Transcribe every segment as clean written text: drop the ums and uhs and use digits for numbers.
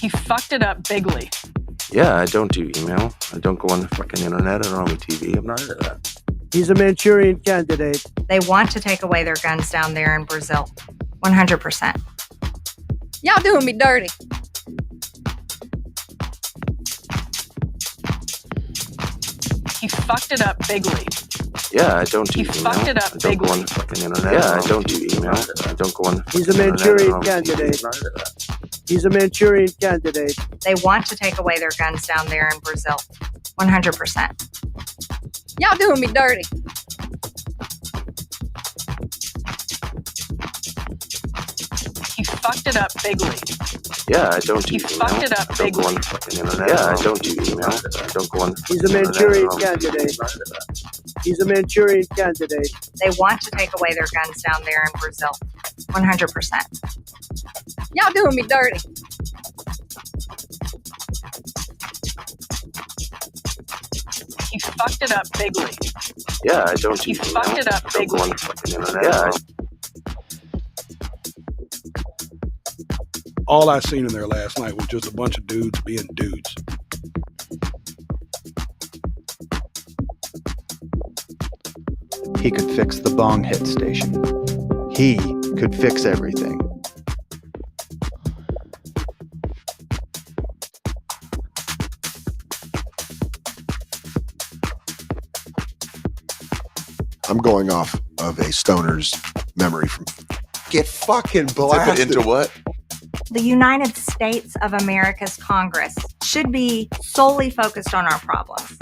He fucked it up bigly. Yeah, I don't do email. I don't go on the fucking internet. I don't have a TV. I'm not into that. He's a Manchurian candidate. They want to take away their guns down there in Brazil. 100%. Y'all doing me dirty. He fucked it up bigly. Yeah, I don't do He email. fucked it up I don't go on bigly. the fucking internet. Yeah, I don't do email. I don't go on the He's a fucking Manchurian internet. I don't have a TV. candidate. I'm not into that. He's a Manchurian candidate. They want to take away their guns down there in Brazil. 100%. Y'all doing me dirty. He fucked it up bigly. Yeah, I don't do He email. fucked it up I don't go on bigly. the fucking internet. Yeah, I don't do email. I don't go on the He's a fucking Manchurian internet. I don't have a TV. candidate. I'm not into that. He's a Manchurian candidate. They want to take away their guns down there in Brazil. 100%. Y'all doing me dirty. He fucked it up bigly. Yeah, I don't do He email. fucked it up I don't go on bigly. the fucking internet. Yeah, All I seen in there last night was just a bunch of dudes being dudes. He could fix the bong hit station. He could fix everything. I'm going off of a stoner's memory from get fucking Tip blasted. it into what? The United States of America's Congress should be solely focused on our problems.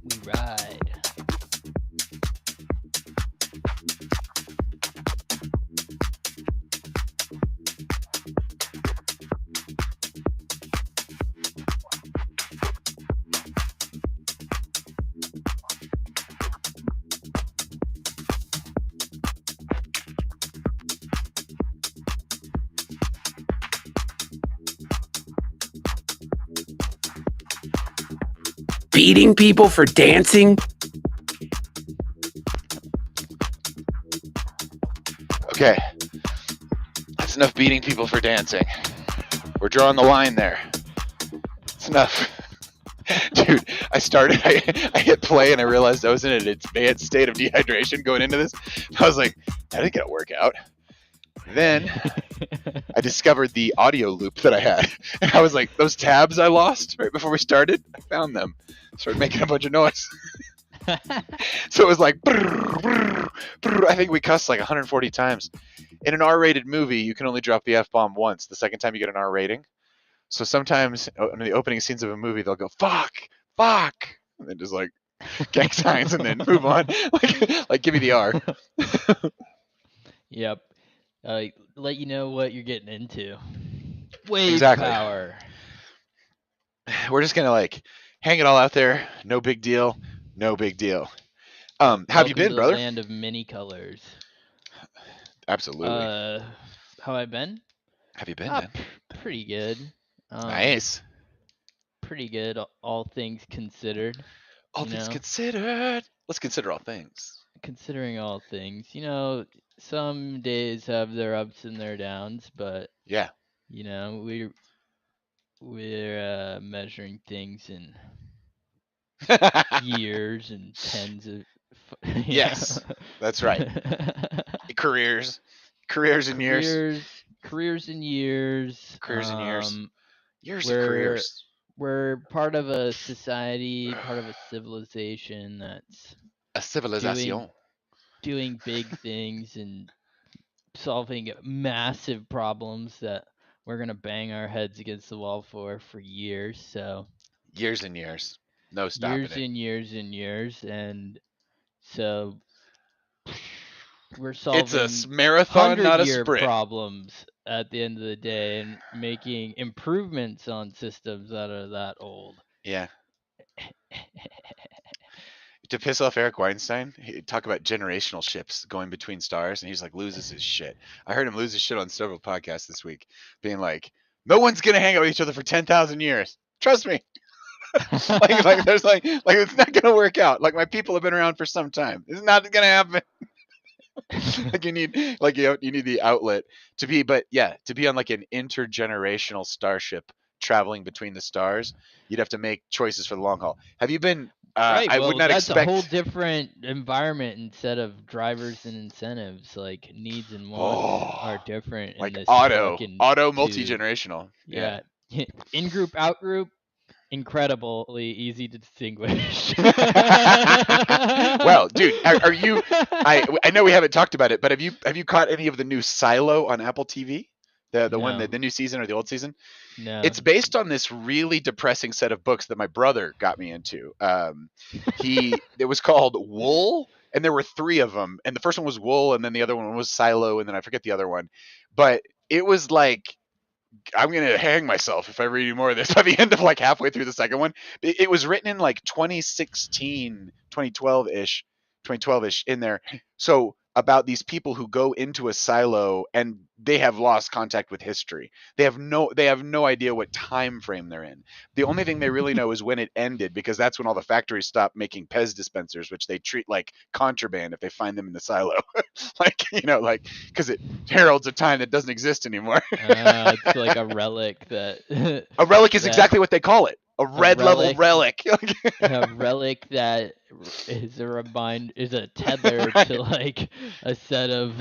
We ride. Beating people for dancing? Okay. That's enough beating people for dancing. We're drawing the line there. It's enough. Dude, I hit play and I realized I was in an advanced state of dehydration going into this. I was like, I didn't get a workout. Then I discovered the audio loop that I had. And I was like, those tabs I lost right before we started, I found them. Started making a bunch of noise. So it was like, brrr, brrr, brrr. I think we cussed like 140 times. In an R-rated movie, you can only drop the F-bomb once. The second time you get an R rating. So sometimes in the opening scenes of a movie, they'll go, fuck, and then just like gang signs and then move on. Like give me the R. Yep. Let you know what you're getting into. Wave Exactly. power. We're just gonna like hang it all out there. No big deal. No big deal. How have you Welcome been, to brother? The land of many colors. Absolutely. How I been? Have you been, Ah, man? Pretty good. Nice. Pretty good, all things considered. All you things know? considered. Let's consider all things. Considering all things, some days have their ups and their downs, but Yeah. we're measuring things in years and tens of. Yes, that's right. Careers and years. Careers and years. Careers and years. Years of we're- careers. We're part of a society, part of a civilization that's A civilization. doing big things and solving massive problems that we're gonna bang our heads against the wall for years. So Years and years. No stopping years it. and years and years, and so we're solving It's a marathon, not a 100-year sprint. problems at the end of the day, and making improvements on systems that are that old. Yeah. to piss off Eric Weinstein, he talk about generational ships going between stars, and he's like loses his shit. I heard him lose his shit on several podcasts this week, being like, "No one's gonna hang out with each other for 10,000 years. Trust me." like there's like it's not gonna work out. Like my people have been around for some time. It's not gonna happen. Like you need the outlet to be, but yeah, to be on like an intergenerational starship traveling between the stars, you'd have to make choices for the long haul. Have you been? Right. I Well, would not that's expect. a whole different environment instead of drivers and incentives. Like needs and wants are different. Like in this auto fucking multi-generational. Yeah. In group, out group, incredibly easy to distinguish. Well, dude, are you? I know we haven't talked about it, but have you caught any of the new Silo on Apple TV? The one the new season or the old season? No. It's based on this really depressing set of books that my brother got me into. It was called Wool, and there were 3 of them, and the first one was Wool, and then the other one was Silo, and then I forget the other one. But it was like, I'm gonna hang myself if I read any more of this by the end of like halfway through the second one. It was written in like 2016, 2012-ish in there. So about these people who go into a silo and they have lost contact with history. They have no idea what time frame they're in. The only thing they really know is when it ended, because that's when all the factories stopped making Pez dispensers, which they treat like contraband if they find them in the silo. Because it heralds a time that doesn't exist anymore. It's like a relic that. A relic is exactly what they call it. A red level relic. A relic that is a tether to like a set of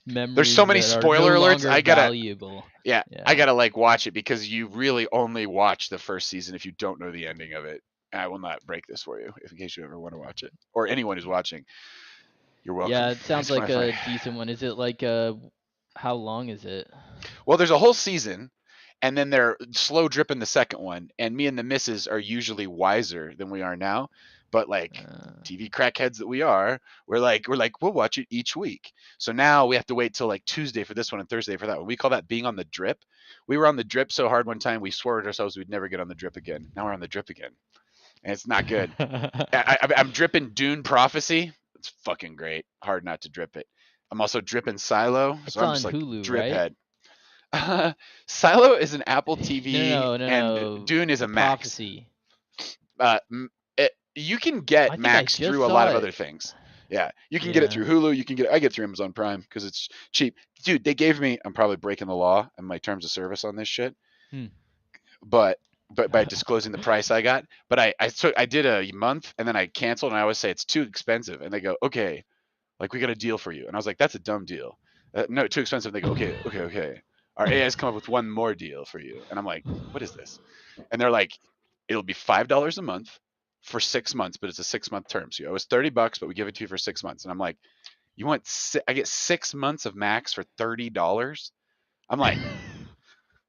memories. There's so many spoiler alerts. I gotta valuable. Yeah, I gotta like watch it, because you really only watch the first season if you don't know the ending of it. I will not break this for you, in case you ever want to watch it, or anyone who's watching. You're welcome. Yeah, it sounds like a decent one. Is it like how long is it? Well, there's a whole season. And then they're slow dripping the second one. And me and the missus are usually wiser than we are now. But like TV crackheads that we are, we're like, we'll watch it each week. So now we have to wait till like Tuesday for this one and Thursday for that one. We call that being on the drip. We were on the drip so hard one time, we swore at ourselves we'd never get on the drip again. Now we're on the drip again. And it's not good. I'm dripping Dune Prophecy. It's fucking great. Hard not to drip it. I'm also dripping Silo. It's so I'm on just like Hulu, drip right? head. Silo is an Apple TV, No. and Dune is a Max. Prophecy. You can get Max through a lot of other things. Yeah, you can get it through Hulu. I get through Amazon Prime because it's cheap. Dude, they gave me. I'm probably breaking the law and my terms of service on this shit. But by disclosing the price I got. But I did a month and then I canceled, and I always say it's too expensive, and they go, okay, like we got a deal for you, and I was like, that's a dumb deal. No, too expensive. They go, okay. Our AI has come up with one more deal for you. And I'm like, what is this? And they're like, it'll be $5 a month for 6 months, but it's a 6-month term. So you owe us $30, but we give it to you for 6 months. And I'm like, I get 6 months of Max for $30? I'm like,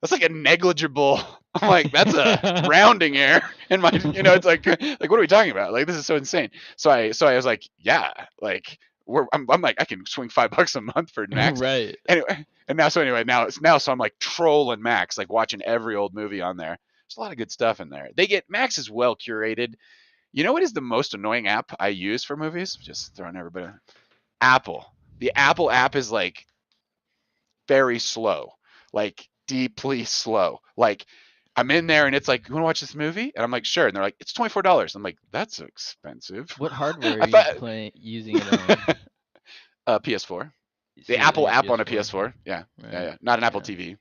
that's like a negligible, I'm like, that's a rounding error. And it's like, what are we talking about? Like, this is so insane. So I was like, yeah, like, I'm like, I can swing $5 a month for Max. Right. Anyway, so I'm like trolling Max, like watching every old movie on there. There's a lot of good stuff in there. Max is well curated. You know what is the most annoying app I use for movies? Just throwing everybody. Apple. The Apple app is like very slow, like deeply slow. Like I'm in there and it's like, you want to watch this movie? And I'm like, sure. And they're like, it's $24. I'm like, that's expensive. What hardware are you using it on? PS4. The Apple app on a PS4. Yeah. Right. Yeah. Not an Apple TV.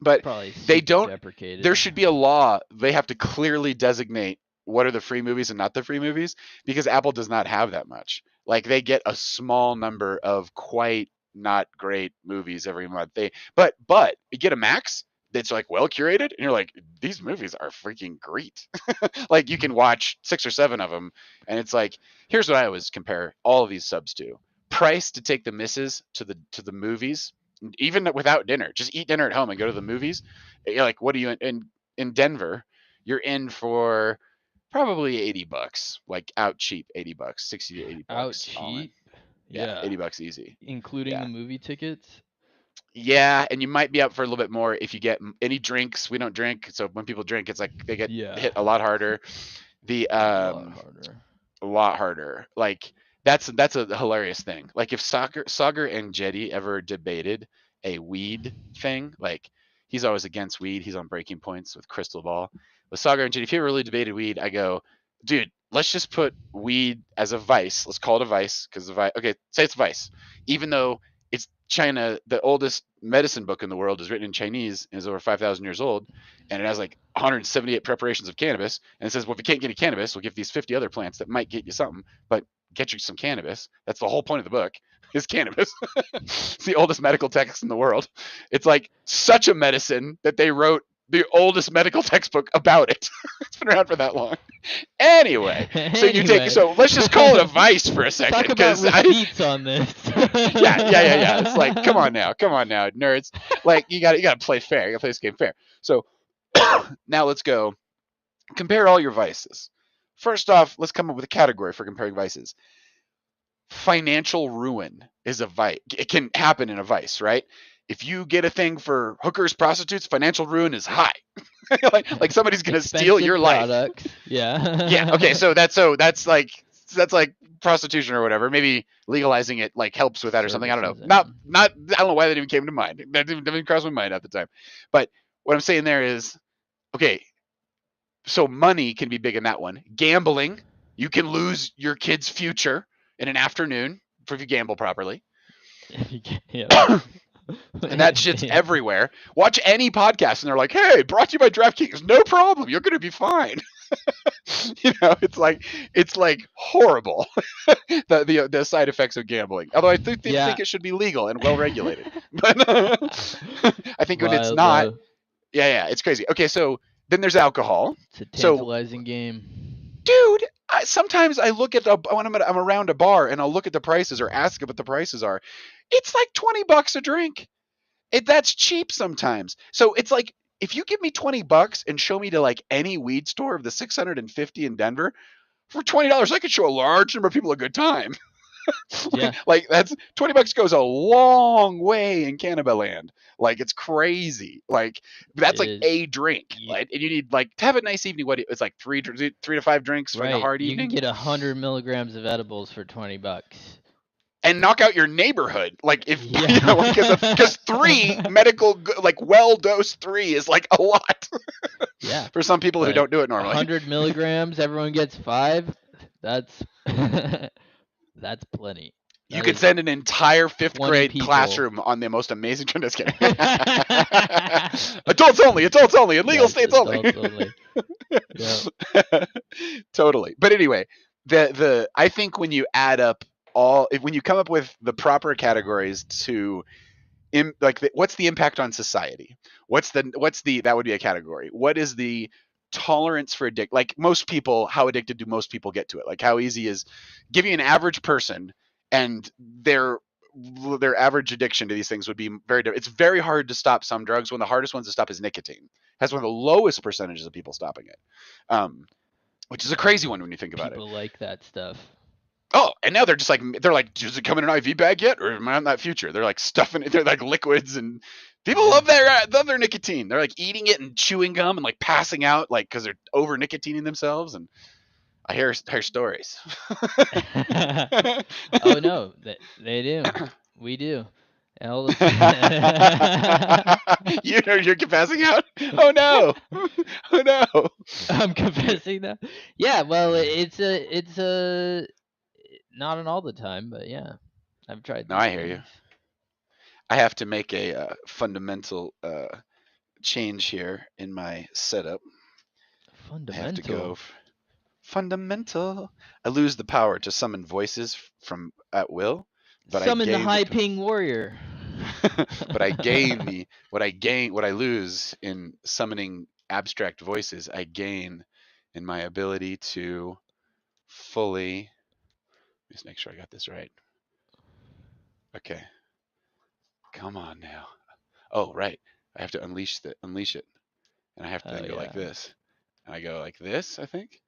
But they don't. Deprecated. There should be a law. They have to clearly designate what are the free movies and not the free movies, because Apple does not have that much. Like they get a small number of quite not great movies every month. But you get a Max that's like well curated, and you're like, these movies are freaking great. Like you can watch 6 or 7 of them, and it's like, here's what I always compare all of these subs to: price to take the missus to the movies, even without dinner. Just eat dinner at home and go to the movies. You're like, what are you in Denver? You're in for probably $80, like out cheap, $80, 60 to $80. Out cheap. Yeah, $80 easy, including the movie tickets. Yeah, and you might be up for a little bit more if you get any drinks. We don't drink, so when people drink, it's like they get hit a lot harder. A lot harder. a lot harder. Like that's a hilarious thing. Like if Sagar and Jetty ever debated a weed thing, like he's always against weed. He's on breaking points with Crystal Ball. With Sagar and Jetty, if you ever really debated weed, I go, dude, let's just put weed as a vice. Let's call it a vice because okay, say it's a vice, even though it's China. The oldest medicine book in the world is written in Chinese and is over 5,000 years old, and it has like 178 preparations of cannabis. And it says, well, if you can't get any cannabis, we'll give these 50 other plants that might get you something, but get you some cannabis. That's the whole point of the book is cannabis. It's the oldest medical text in the world. It's like such a medicine that they wrote the oldest medical textbook about it. It's been around for that long. Anyway, so let's just call it a vice for a second. Talk about receipts on this. yeah. It's like, come on now, nerds. Like you gotta play fair. You gotta play this game fair. So now let's go compare all your vices. First off, let's come up with a category for comparing vices. Financial ruin is a vice. It can happen in a vice, right? If you get a thing for hookers, prostitutes, financial ruin is high. like somebody's gonna steal your products. life. Yeah. Yeah. Okay. So that's like prostitution or whatever. Maybe legalizing it like helps with that or something. I don't know. Not. I don't know why that even came to mind. That didn't cross my mind at the time. But what I'm saying there is, okay. So money can be big in that one. Gambling, you can lose your kid's future in an afternoon if you gamble properly. Yeah. And that shit's everywhere. Watch any podcast and they're like, hey, brought to you by DraftKings. No problem. You're going to be fine. It's like horrible. the side effects of gambling. Although I think it should be legal and well regulated. But I think when it's not. Yeah, it's crazy. Okay, so then there's alcohol. It's a tantalizing game. Dude, sometimes I look at when I'm around a bar and I'll look at the prices or ask what the prices are. It's like $20 a drink. That's cheap sometimes. So it's like if you give me $20 and show me to like any weed store of the 650 in Denver, for $20 I could show a large number of people a good time. Yeah. Like that's $20 goes a long way in Cannabis land. Like it's crazy. Like that's like a drink. Like, and you need like to have a nice evening. What it's like 3 to 5 drinks for a hard evening. You can get 100 milligrams of edibles for $20. And knock out your neighborhood. Like if because 3 medical like well dosed 3 is like a lot. Yeah. For some people who don't do it normally. 100 milligrams, everyone gets 5. That's that's plenty. You could send an entire 5th grade classroom on the most amazing trip. Just kidding. Adults only, illegal states only. Yeah. Totally. But anyway, I think when you add up when you come up with the proper categories to what's the impact on society? That would be a category. What is the tolerance for like most people, how addicted do most people get to it? Like how easy is giving an average person and their average addiction to these things would be very different. It's very hard to stop some drugs. One of the hardest ones to stop is nicotine. It has one of the lowest percentages of people stopping it, which is a crazy one when you think about it. People like that stuff. Oh, and now they're like, does it come in an IV bag yet, or am I on that future? They're like stuffing it. They're like liquids, and people love their nicotine. They're like eating it and chewing gum and like passing out, like because they're over nicotining themselves. And I hear stories. Oh no, they do. We do. All the You're passing out? Oh no! Oh no! I'm confessing that. Yeah, well, it's not an all the time, but yeah, I've tried. No, I hear you. I have to make a fundamental change here in my setup. Fundamental. I have to go fundamental. I lose the power to summon voices from at will, but summon the high ping warrior. But I gain what I lose in summoning abstract voices, I gain in my ability to fully. Just make sure I got this right. Okay. Come on now. Oh, right. I have to unleash it. And I have to then go like this. And I go like this, I think.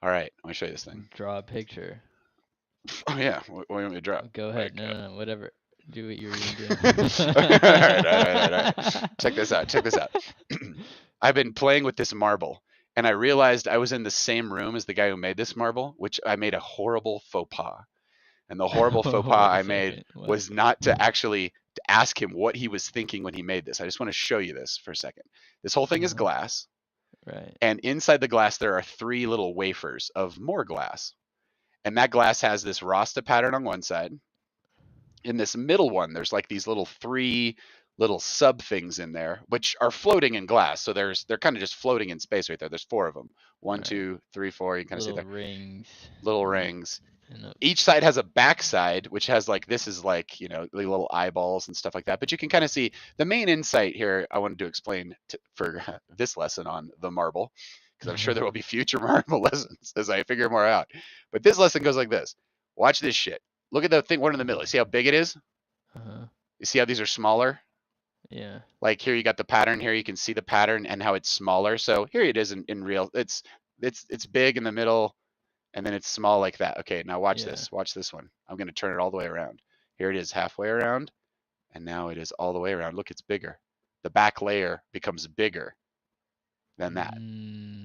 All right. Let me show you this thing. Draw a picture. Oh, yeah. What do you want me to draw? Go ahead. No, whatever. Do what you're going to do. All right. Check this out. I've been playing with this marble. and I realized I was in the same room as the guy who made this marble, which I made a horrible faux pas. And the horrible faux Wait pas a I made second. What? was not to actually ask him what he was thinking when he made this. I just want to show you this for a second. This whole thing is glass. Right. And inside the glass, there are 3 little wafers of more glass. And that glass has this Rasta pattern on one side. In this middle one, there's like these little 3 little sub things in there, which are floating in glass. So they're kind of just floating in space right there. There's 4 of them. 1, 2, 3, 4. You can kind of see Little there. rings. Little rings. And Each side has a backside, which has like, this is like, you know, the little eyeballs and stuff like that. But you can kind of see the main insight here. I wanted to explain for this lesson on the marble, because I'm sure there will be future marble lessons as I figure more out. But this lesson goes like this. Watch this shit. Look at the thing, one in the middle. You see how big it is? You see how these are smaller? Yeah. Like here you got the pattern here. You can see the pattern and how it's smaller. So here it is in real. It's big in the middle. And then it's small like that. Okay, now watch this. Watch this one. I'm going to turn it all the way around. Here it is halfway around. And now it is all the way around. Look, it's bigger. The back layer becomes bigger than that.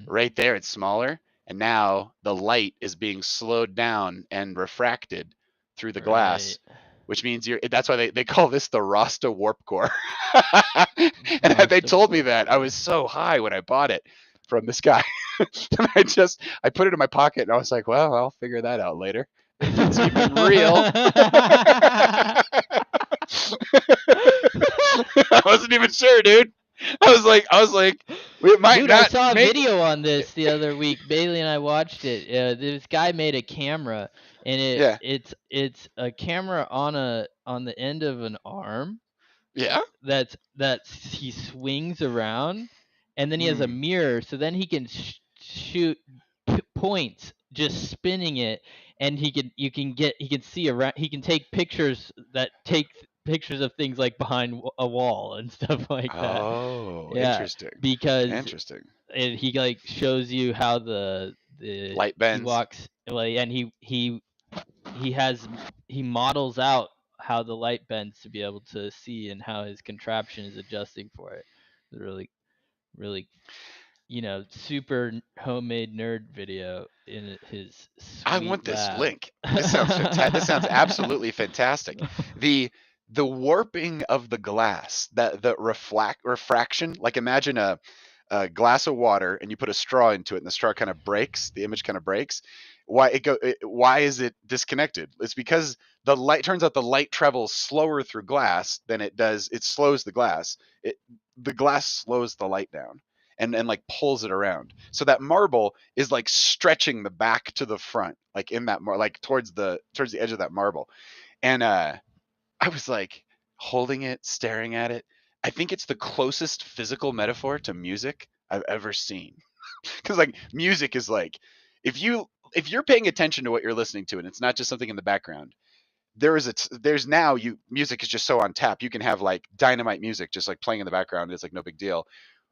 Right there, it's smaller. And now the light is being slowed down and refracted through the glass, which means that's why they call this the Rasta warp core. And they told me that. I was so high when I bought it from this guy. And I put it in my pocket and I was like, well, I'll figure that out later. It's even real. I wasn't even sure, dude. I was like, we might Dude, not I saw a make video on this the other week. Bailey and I watched it. This guy made a camera, and it's a camera on the end of an arm. Yeah. That he swings around, and then he has a mirror, so then he can shoot points just spinning it, and he can see around. He can take pictures of things like behind a wall and stuff like that. Oh, yeah, interesting. Because he like shows you how the light bends. He walks, and he models out how the light bends to be able to see, and how his contraption is adjusting for it. Really, really, super homemade nerd video in his sweet I want this lab. link. This sounds fantastic. This sounds absolutely fantastic. The warping of the glass, the refraction, like imagine a glass of water and you put a straw into it and the straw kind of breaks, the image kind of breaks. Why is it disconnected? It's because turns out the light travels slower through glass than it does. It slows the glass. The glass slows the light down and like pulls it around. So that marble is like stretching the back to the front, like in that like towards the edge of that marble. And I was like holding it, staring at it. I think it's the closest physical metaphor to music I've ever seen. Because like music is like, if you're paying attention to what you're listening to and it's not just something in the background, music is just so on tap. You can have like dynamite music just like playing in the background. It's like no big deal.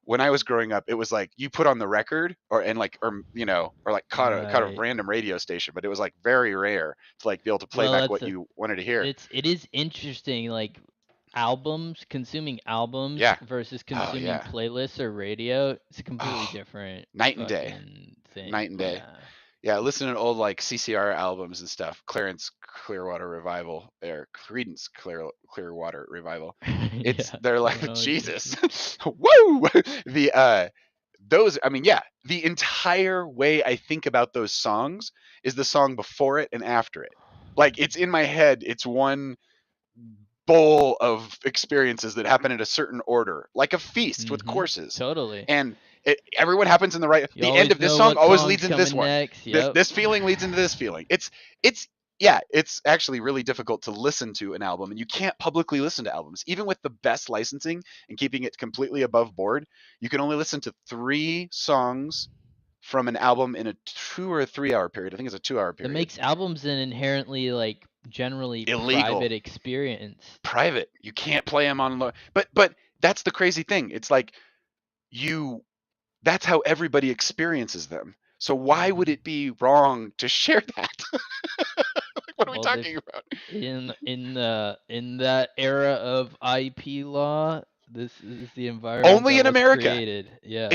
When I was growing up, it was like you put on the record or caught a random radio station, but it was like very rare to like be able to play back what you wanted to hear. It is interesting, like consuming albums versus consuming playlists or radio. It's a completely different night and day thing. Night and day. Yeah, listen to old like CCR albums and stuff. Creedence Clearwater Revival. They're like Jesus. Woo! The entire way I think about those songs is the song before it and after it. Like it's in my head. It's one bowl of experiences that happen in a certain order, like a feast with courses. Totally. And everyone happens in the right. The end of this song always leads into this one. Yep. This feeling leads into this feeling. It's actually really difficult to listen to an album, and you can't publicly listen to albums, even with the best licensing and keeping it completely above board. You can only listen to 3 songs from an album in a 2 or 3 hour period. I think it's a 2 hour period. It makes albums an inherently like generally illegal private experience. Private. You can't play them on. But that's the crazy thing. It's like that's how everybody experiences them. So why would it be wrong to share that? What are we talking about? In that era of IP law, This is the environment Only that in was America. created. Yeah.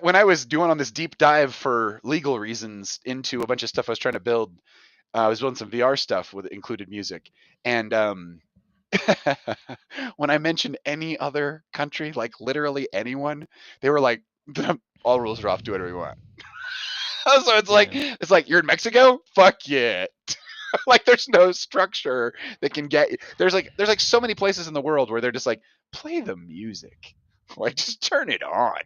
When I was doing on this deep dive for legal reasons into a bunch of stuff I was trying to build, I was building some VR stuff with included music, and when I mentioned any other country, like literally anyone, they were like, "All rules are off. Do whatever you want." So it's like you're in Mexico. Fuck yeah. Like there's no structure that can get. There's like so many places in the world where they're just like, play the music. Like just turn it on.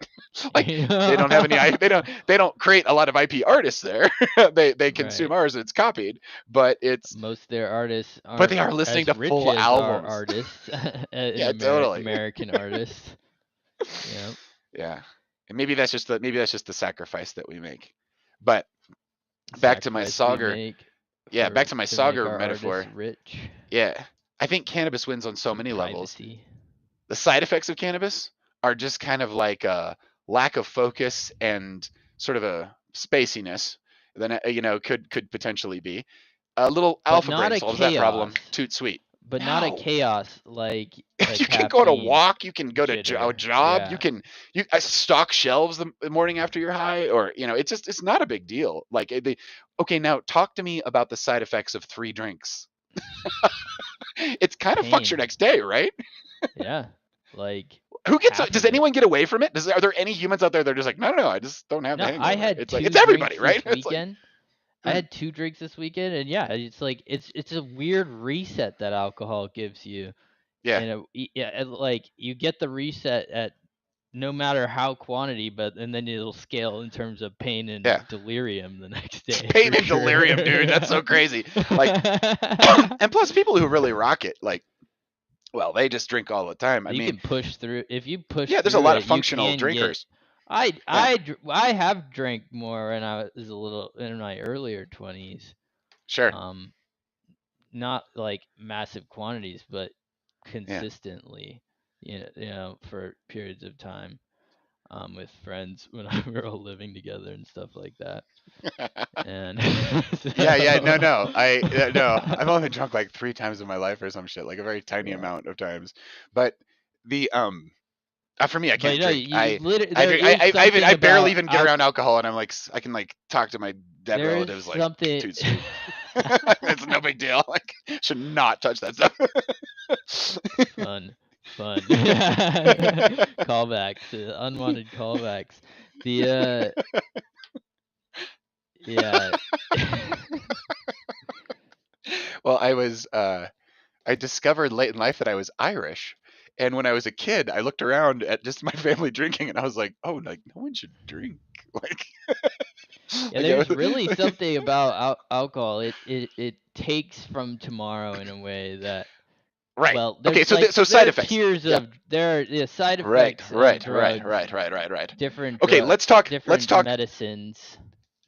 Like they don't have any. They don't create a lot of IP artists there. They consume ours and it's copied, but it's most of their artists. But they are listening to full albums. Artists, yeah, totally. American artists. Yeah. Yeah, and maybe that's just the sacrifice that we make. But back to my Sauger. Yeah, back to my Sauger metaphor. Rich. Yeah, I think cannabis wins on so many levels. The side effects of cannabis are just kind of like a lack of focus and sort of a spaciness. Then could potentially be a little alpha brain solves that problem. Toot sweet. But not a chaos like you can go on a walk, you can go to a job, yeah. you stock shelves the morning after you're high, or it's not a big deal. Like okay, now talk to me about the side effects of 3 drinks. It's kind of fucks your next day, right? Yeah, like who gets? Does anyone get away from it? Are there any humans out there that are just like, no, I just don't have the hangover? I had it's everybody, right? Weekend. I had 2 drinks this weekend, and yeah, it's like it's a weird reset that alcohol gives you. Yeah. And like you get the reset at no matter how quantity, and then it'll scale in terms of pain and delirium the next day. Pain and delirium, dude. That's so crazy. Like, and plus, people who really rock it, like, well, they just drink all the time. You can push through if you push. Yeah, there's a lot of functional drinkers. I have drank more when I was a little in my earlier 20s. Sure. Not like massive quantities, but consistently. You know, for periods of time. With friends when we were all living together and stuff like that. And no, I've only drunk like 3 times in my life or some shit, like a very tiny amount of times. But the for me, I can't drink. I barely even get around alcohol, and I'm like, I can like talk to my dead relatives like, dude, it's no big deal. Like, should not touch that stuff. Fun. Callbacks, unwanted callbacks. The yeah. Well, I discovered late in life that I was Irish. And when I was a kid, I looked around at just my family drinking, and I was like, "Oh, like no one should drink." Like, yeah, there's really something about alcohol. It takes from tomorrow in a way that. Right. Well, okay. So side effects. There are side effects. Right. Different. Okay. Let's talk medicines.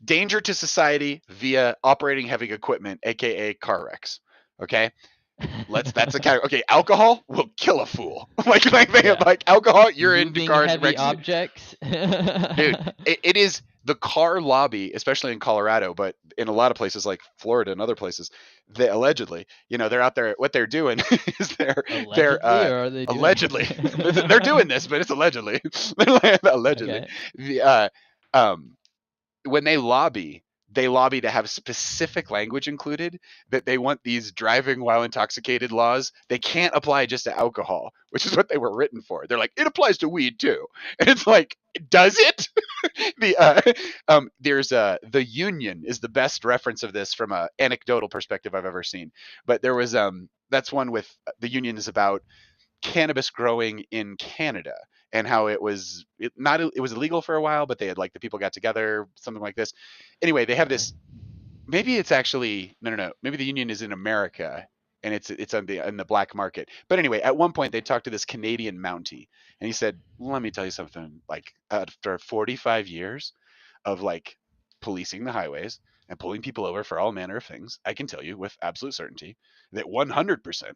Danger to society via operating heavy equipment, aka car wrecks. Okay. That's a category. Okay, alcohol will kill a fool. Like alcohol, you're into cars. Heavy objects. Dude, it is the car lobby, especially in Colorado, but in a lot of places like Florida and other places, they allegedly, they're out there. What they're doing is they're allegedly they're doing this, but it's allegedly. Allegedly, okay. When they lobby to have specific language included that they want these driving while intoxicated laws. They can't apply just to alcohol, which is what they were written for. They're like, it applies to weed too. And it's like, does it? There's the Union is the best reference of this from an anecdotal perspective I've ever seen. But there was that's one with the Union is about cannabis growing in Canada. And how it was illegal for a while, but they had like the people got together, something like this. Anyway, they have this. Maybe it's actually no. Maybe the Union is in America and it's in the black market. But anyway, at one point they talked to this Canadian Mountie, and he said, "Let me tell you something. Like after 45 years of like policing the highways and pulling people over for all manner of things, I can tell you with absolute certainty that 100%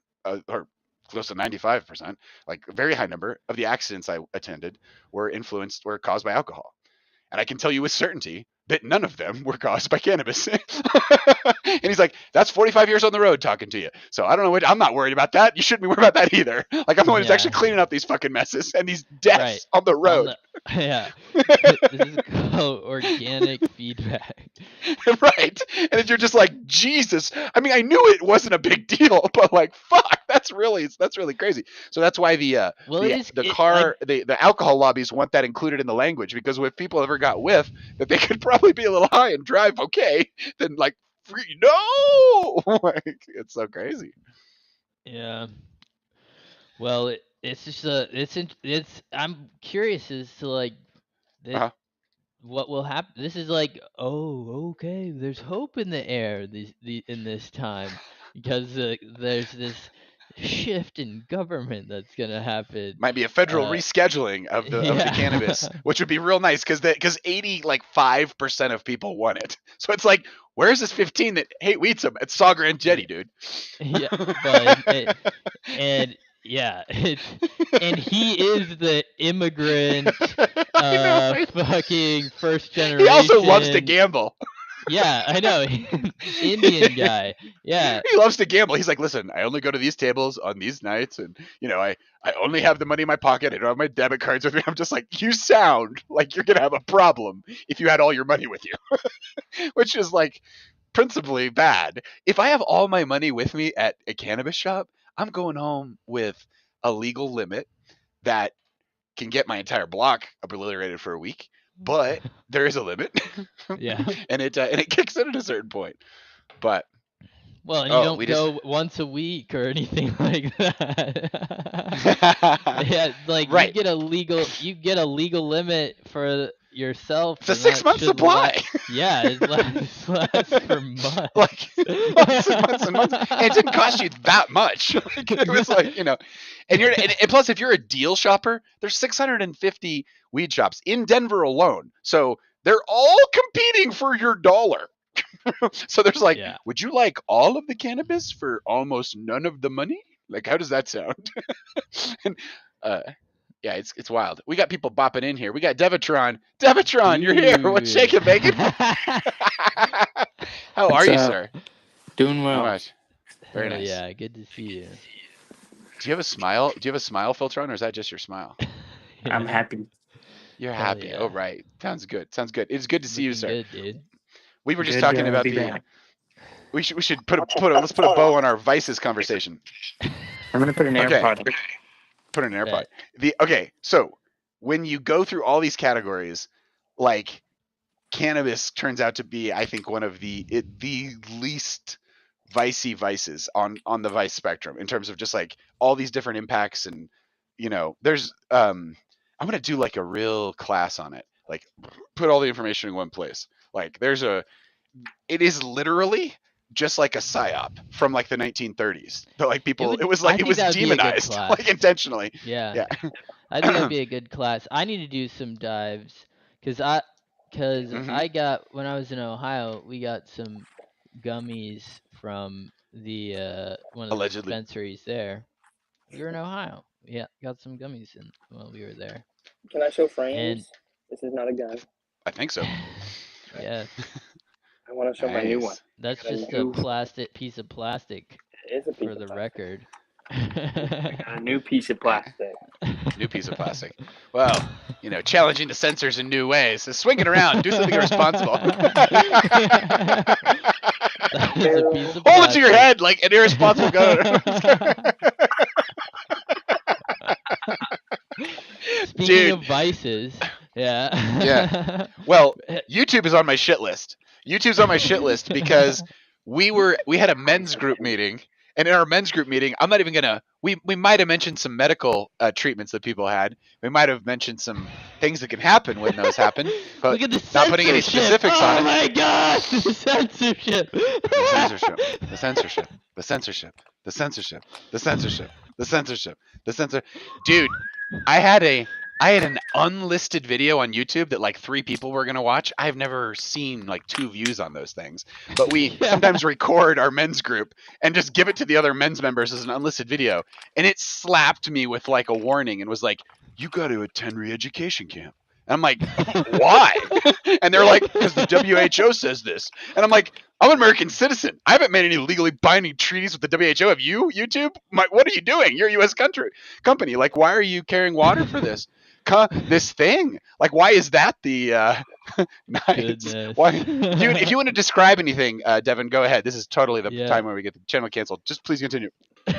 or close to 95%, like a very high number of the accidents I attended were caused by alcohol. And I can tell you with certainty that none of them were caused by cannabis. And he's like, that's 45 years on the road talking to you. So I don't know I'm not worried about that. You shouldn't be worried about that either. Like, I'm the one who's actually cleaning up these fucking messes and these deaths on the road. Yeah. This is called organic feedback. Right. And then you're just like, Jesus. I mean, I knew it wasn't a big deal, but like, fuck, that's really crazy. So that's why the alcohol lobbies want that included in the language, because if people ever got whiff that they could probably be a little high and drive okay, then like, no, like, it's so crazy. Yeah. Well, it's just it's I'm curious as to like what will happen. This is like, oh, okay, there's hope in the air in this time, because there's this shift in government that's gonna happen. Might be a federal rescheduling of the cannabis, which would be real nice, because 85% of people want it. So it's like, where's this 15 that hate weed so much? It's Sagar and Jetty, dude. Yeah, but and he is the immigrant, fucking first generation. He also loves to gamble. Yeah, I know. Indian guy. Yeah. He loves to gamble. He's like, listen, I only go to these tables on these nights, and I only have the money in my pocket. I don't have my debit cards with me. I'm just like, you sound like you're gonna have a problem if you had all your money with you. Which is like principally bad. If I have all my money with me at a cannabis shop, I'm going home with a legal limit that can get my entire block obliterated for a week. But there is a limit. Yeah. And it kicks in at a certain point. But well, and you don't go once a week or anything like that. Yeah, like right. you get a legal limit for yourself. It's a 6-month supply. Yeah, it lasts for months. Like months and months and months. And it didn't cost you that much. Like, it was like, and plus, if you're a deal shopper, there's 650 weed shops in Denver alone. So they're all competing for your dollar. So there's like, would you like all of the cannabis for almost none of the money? Like, how does that sound? And, yeah, it's wild. We got people bopping in here. We got Devitron. Devitron, you're here. What's shaking, bacon? How are you, sir? Doing well. Very nice. Yeah, good to see you. Do you have a smile? Do you have a smile filter on, or is that just your smile? I'm happy. You're happy. Yeah. Oh, right. Sounds good. It's good to see you, sir. Good, dude. We were just talking about we should let's put a bow on our vices conversation. I'm gonna put an AirPod. Put an AirPod. Okay, so when you go through all these categories, like, cannabis turns out to be, I think, one of the least vicey vices on the vice spectrum, in terms of just like all these different impacts. And there's I'm gonna do like a real class on it, like put all the information in one place. Like, it is literally just like a psyop from like the 1930s. But like people, it was demonized, like, intentionally. Yeah. I think that'd be a good class. I need to do some dives because I got, when I was in Ohio, we got some gummies from the one of the dispensaries there. We were in Ohio. Yeah, got some gummies while we were there. Can I show frames? This is not a gun. I think so. Yeah. I want to show my new one. That's just a piece of plastic. It is a piece for the record. I got a new piece of plastic. New piece of plastic. Well, challenging the censors in new ways. So swing it around. Do something irresponsible. Hold it to your head like an irresponsible gun. Speaking of vices, yeah. Well, YouTube is on my shit list. YouTube's on my shit list because we had a men's group meeting, and in our men's group meeting, I'm not even gonna. We might have mentioned some medical treatments that people had. We might have mentioned some things that can happen when those happen, but look at the not putting any specifics on it. Oh my god, the censorship! The censorship. Dude, I had an unlisted video on YouTube that like 3 people were gonna watch. I've never seen like 2 views on those things. But we sometimes record our men's group and just give it to the other men's members as an unlisted video. And it slapped me with like a warning and was like, "You got to attend re-education camp." And I'm like, why? And they're like, because the WHO says this. And I'm like, I'm an American citizen. I haven't made any legally binding treaties with the WHO. Have you, YouTube? What are you doing? You're a U.S. company. Like, why are you carrying water for this? This thing? Like, why is that the nice? Why, dude? If you want to describe anything, Devin, go ahead. This is totally the time where we get the channel canceled. Just please continue. We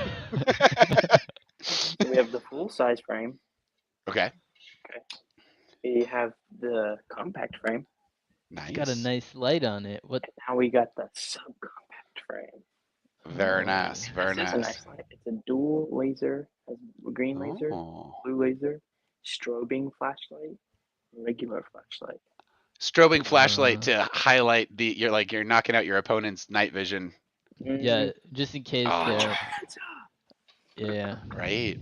have the full size frame. Okay. We have the compact frame. Nice. Got a nice light on it. What? And now we got the subcompact frame. Very nice. Very nice. It's a nice light. It's a dual laser, has a green laser, blue laser, strobing flashlight, regular flashlight. Strobing flashlight to highlight you're knocking out your opponent's night vision. Yeah, just in case. Yeah. Right.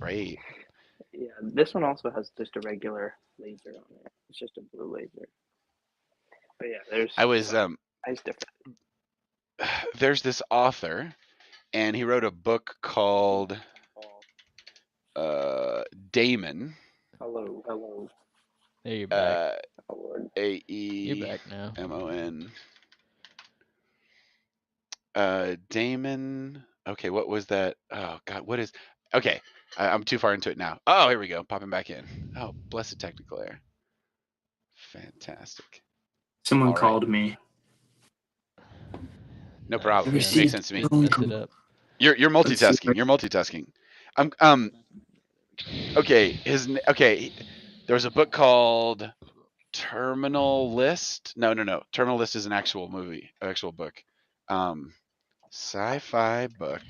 Yeah, this one also has just a regular laser on it. It's just a blue laser. But yeah, there's this author, and he wrote a book called Damon. Hello. There you're back. You're back now. MON. Damon. Okay, what was that? Oh God, what is? Okay, I'm too far into it now. Oh, here we go. Popping back in. Oh, blessed technical error. Fantastic. Someone called me. No problem. It makes sense to me. You're multitasking. You're multitasking. Okay. There was a book called Terminal List. No. Terminal List is an actual book. Sci-fi book.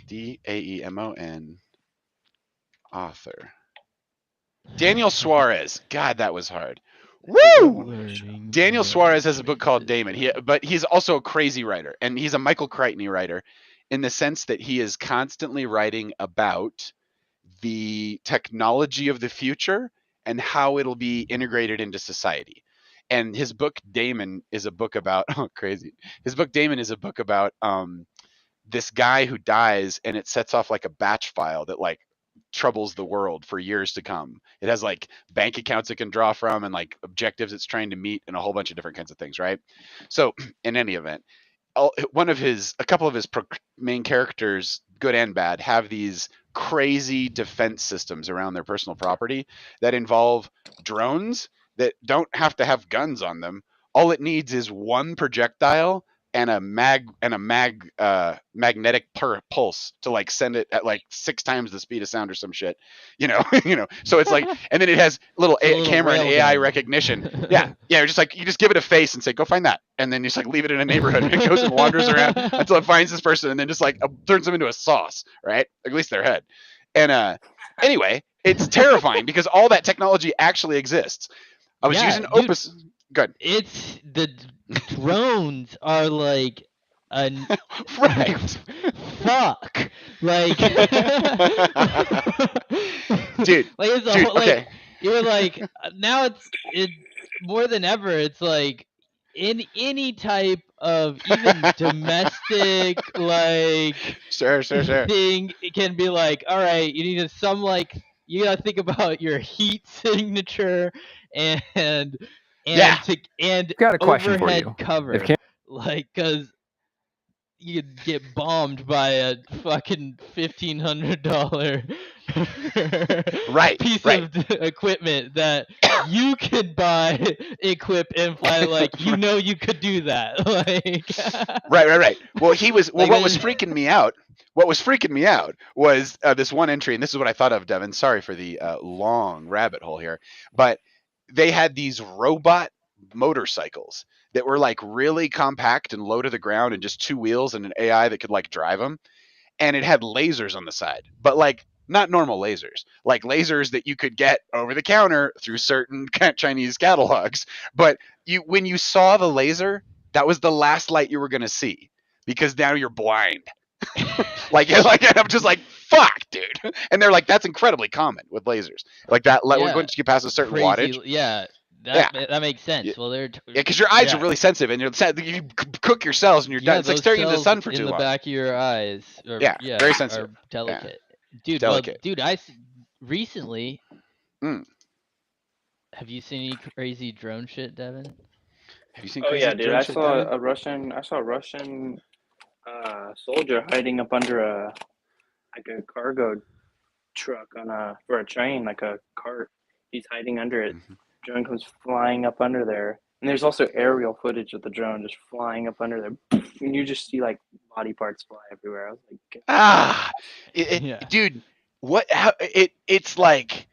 Daemon. Author. Daniel Suarez. God, that was hard. Woo! Daniel Suarez has a book called Damon. But he's also a crazy writer, and he's a Michael Crichton writer in the sense that he is constantly writing about the technology of the future and how it'll be integrated into society. And his book Damon is a book about His book Damon is a book about this guy who dies, and it sets off like a batch file that like troubles the world for years to come. It has like bank accounts it can draw from and like objectives it's trying to meet and a whole bunch of different kinds of things, right? So in any event, a couple of his main characters, good and bad, have these crazy defense systems around their personal property that involve drones that don't have to have guns on them. All it needs is one projectile and a magnetic pulse to like send it at like 6 times the speed of sound or some shit, So it's like, and then it has little camera and AI recognition. Yeah. You just give it a face and say, go find that, and then you just like leave it in a neighborhood, and it goes and wanders around until it finds this person, and then just like turns them into a sauce, right? At least their head. And anyway, it's terrifying because all that technology actually exists. I was using Opus. Good. It's the drones are like a right. Fuck. Like dude. Like it's dude, okay. You're like now it's more than ever. It's like in any type of even domestic like sure thing, it can be like, all right, you need you gotta think about your heat signature and got a question for overhead you. cover, like, cause you could get bombed by a fucking $1,500 piece of equipment that you could buy, equip, and fly. Like, you could do that. Like, right. Well, what was freaking me out. What was freaking me out was this one entry, and this is what I thought of, Devin. Sorry for the long rabbit hole here, but they had these robot motorcycles that were like really compact and low to the ground and just 2 wheels and an AI that could like drive them. And it had lasers on the side, but like not normal lasers, like lasers that you could get over the counter through certain Chinese catalogs. But when you saw the laser, that was the last light you were going to see because now you're blind. like I'm just like, fuck, dude. And they're like, that's incredibly common with lasers. Like that, once you pass a certain wattage. Yeah. That makes sense. Well, because your eyes are really sensitive, and you cook your cells, and you're done. It's like staring into the sun for too long. In the back of your eyes, very sensitive, are delicate, dude. Delicate. Well, dude, I recently Have you seen any crazy drone shit, Devin? Have you seen Oh crazy yeah, dude! drone I shit, saw Devin? a Russian soldier hiding up under a cargo truck for a train, like a cart. He's hiding under it. Drone comes flying up under there, and there's also aerial footage of the drone just flying up under there, and you just see like body parts fly everywhere. I was like, dude, what? It's like.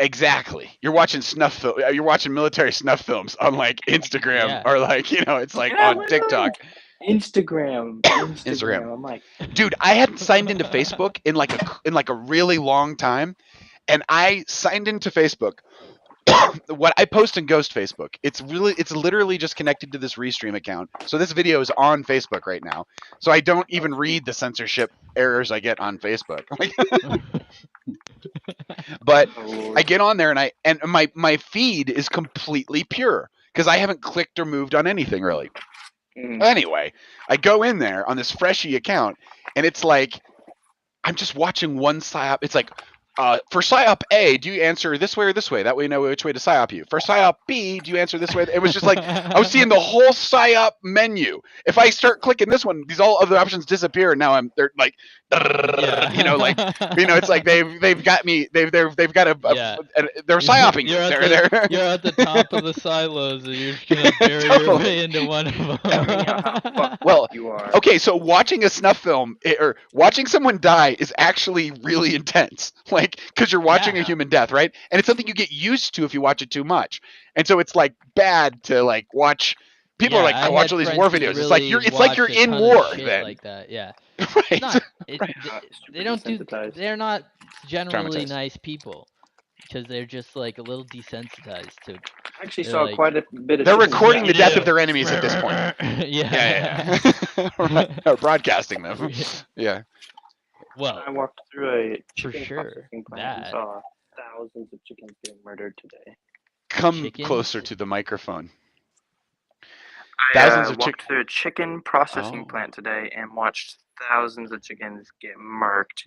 Exactly. You're watching You're watching military snuff films on like Instagram or like it's like on TikTok. Instagram. I'm like, dude, I hadn't signed into Facebook in like a really long time, and I signed into Facebook. What I post in Ghost Facebook, it's literally just connected to this Restream account. So this video is on Facebook right now. So I don't even read the censorship errors I get on Facebook. But I get on there and my feed is completely pure because I haven't clicked or moved on anything really. Anyway, I go in there on this freshy account and it's like I'm just watching one psyop. It's like for psyop A, do you answer this way or this way? That way you know which way to psyop you. For psyop B, do you answer this way? It was just like I was seeing the whole psyop menu. If I start clicking this one, these all other options disappear, and now they're like, it's like they've got me. They've got a they're psyoping you. You're at the top of the silos, and you're just gonna bury your way into one of them. Well, okay, so watching a snuff film or watching someone die is actually really intense. Like, because you're watching a human death, right? And it's something you get used to if you watch it too much. And so it's like bad to like watch. People are like, I watch all these war videos. Really it's like you're in war then. Like that, yeah. Right. They don't do. They're not generally nice people because they're just like a little desensitized to. I actually saw quite a bit of. They're recording the death of their enemies at this point. Yeah. Or broadcasting them. Yeah. Well, I walked through a chicken for sure processing plant and saw thousands of chickens getting murdered today. Come closer to the microphone. I walked through a chicken processing plant today and watched thousands of chickens get murked.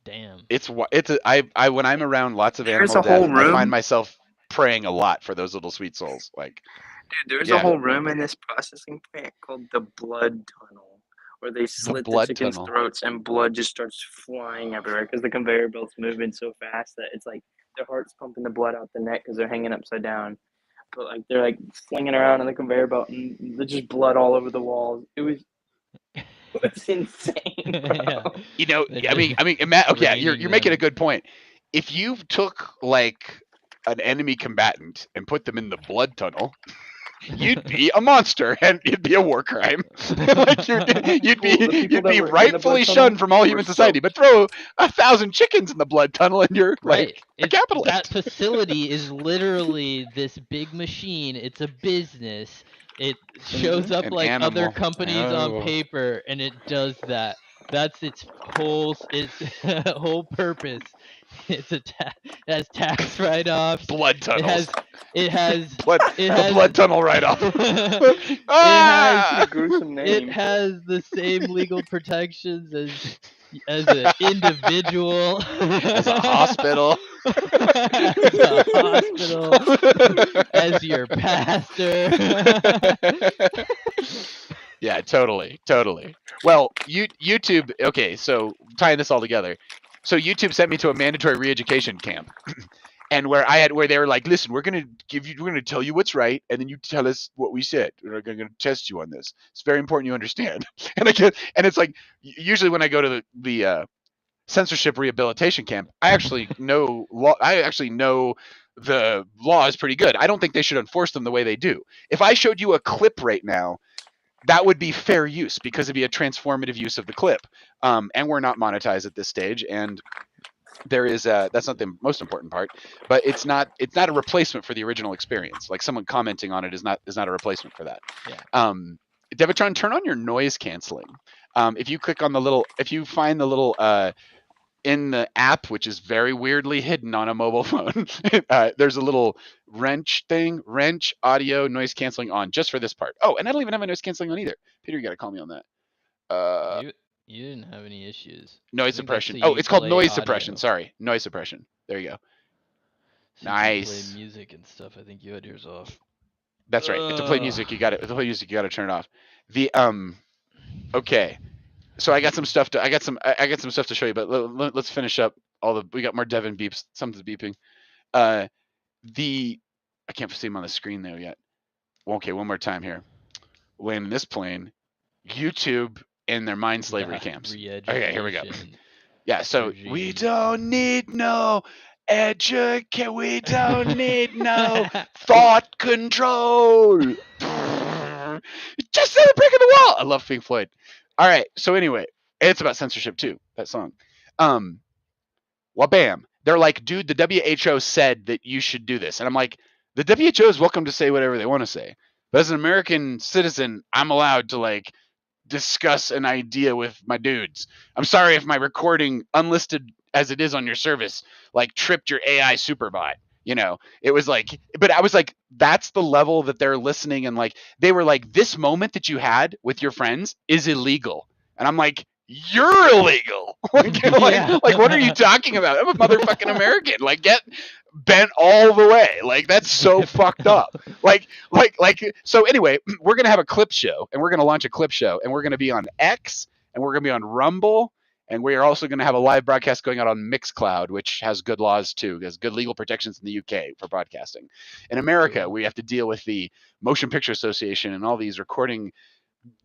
Damn. I when I'm around lots of animal death, I find myself praying a lot for those little sweet souls. Like, dude, there's a whole room in this processing plant called the blood tunnel, where they slit the chicken's throats and blood just starts flying everywhere because the conveyor belt's moving so fast that it's like their heart's pumping the blood out the neck because they're hanging upside down. But like they're like flinging around on the conveyor belt and there's just blood all over the walls. It was insane, bro. You're making a good point. If you took like an enemy combatant and put them in the blood tunnel, you'd be a monster and it'd be a war crime. Like you'd be rightfully shunned from all human society. But throw 1,000 chickens in the blood tunnel and you're like a capitalist. That facility is literally this big machine. It's a business. It shows up like other companies on paper, and it does that. That's its whole purpose. It has tax write-offs. Blood tunnels. It has blood tunnel write-off. It has the same legal protections as an individual, as a hospital, as your pastor. Yeah, totally. Well, YouTube. Okay, so tying this all together. So YouTube sent me to a mandatory re-education camp, and where they were like, listen, we're gonna tell you what's right, and then you tell us what we said. We're gonna test you on this. It's very important you understand. And it's like usually when I go to the censorship rehabilitation camp, I actually know law. I actually know the law is pretty good. I don't think they should enforce them the way they do. If I showed you a clip right now, that would be fair use because it'd be a transformative use of the clip. And we're not monetized at this stage. And there is that's not the most important part, but it's not a replacement for the original experience. Like someone commenting on it is not a replacement for that. Yeah. Devitron, turn on your noise canceling. If you find the little in the app, which is very weirdly hidden on a mobile phone, there's a little wrench audio noise canceling on just for this part. Oh, and I don't even have a noise canceling on either. Peter, you got to call me on that. You didn't have any issues. Noise suppression. Oh, it's called noise suppression. Sorry, noise suppression. There you go. Nice. Play music and stuff. I think you had yours off. That's right. To play music, you got to turn it off. The okay. So I got some stuff to show you, but let's finish up we got more Devin beeps. Something's beeping. I can't see him on the screen there yet. Okay, one more time here. Land this plane, YouTube and their mind slavery camps. Okay, here we go. Yeah, so we don't need no educate. We don't need no thought control. Just another brick in the wall. I love Pink Floyd. All right, so anyway, it's about censorship too, that song. Bam. They're like, dude, the WHO said that you should do this. And I'm like, the WHO is welcome to say whatever they want to say. But as an American citizen, I'm allowed to like discuss an idea with my dudes. I'm sorry if my recording, unlisted as it is on your service, like tripped your AI superbot. You know, it was like, but I was like, that's the level that they're listening. And like, they were like, this moment that you had with your friends is illegal. And I'm like, you're illegal. Like, what are you talking about? I'm a motherfucking American. Like, get bent all the way. Like, that's so fucked up. So anyway, we're going to have a clip show, and we're going to launch a clip show, and we're going to be on X, and we're going to be on Rumble, and we are also going to have a live broadcast going out on Mixcloud, which has good laws too, has good legal protections in the UK for broadcasting. In America, we have to deal with the Motion Picture Association and all these recording.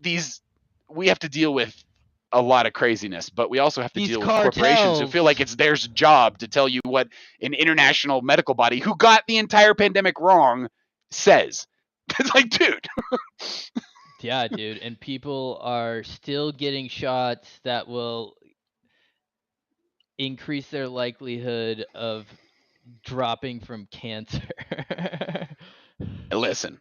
We have to deal with a lot of craziness, but we also have to deal with corporations who feel like it's their job to tell you what an international medical body who got the entire pandemic wrong says. It's like, dude. Yeah, dude. And people are still getting shots that will increase their likelihood of dropping from cancer. Listen.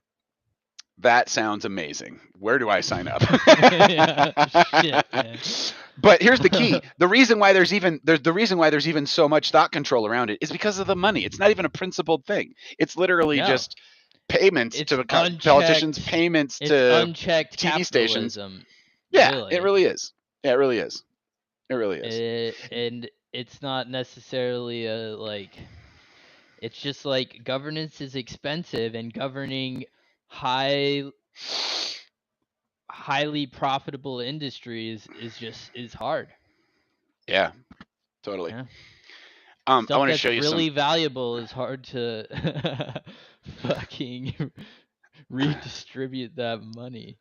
That sounds amazing. Where do I sign up? Shit, man. But here's the key. The reason why there's even so much thought control around it is because of the money. It's not even a principled thing. It's literally just payments to politicians, payments to unchecked TV stations. Yeah, really. It really is. Yeah, it really is. It really is. And it's not necessarily it's just like governance is expensive, and governing highly profitable industries is hard. Yeah, totally. Yeah. I want to show you really valuable is hard to fucking redistribute that money.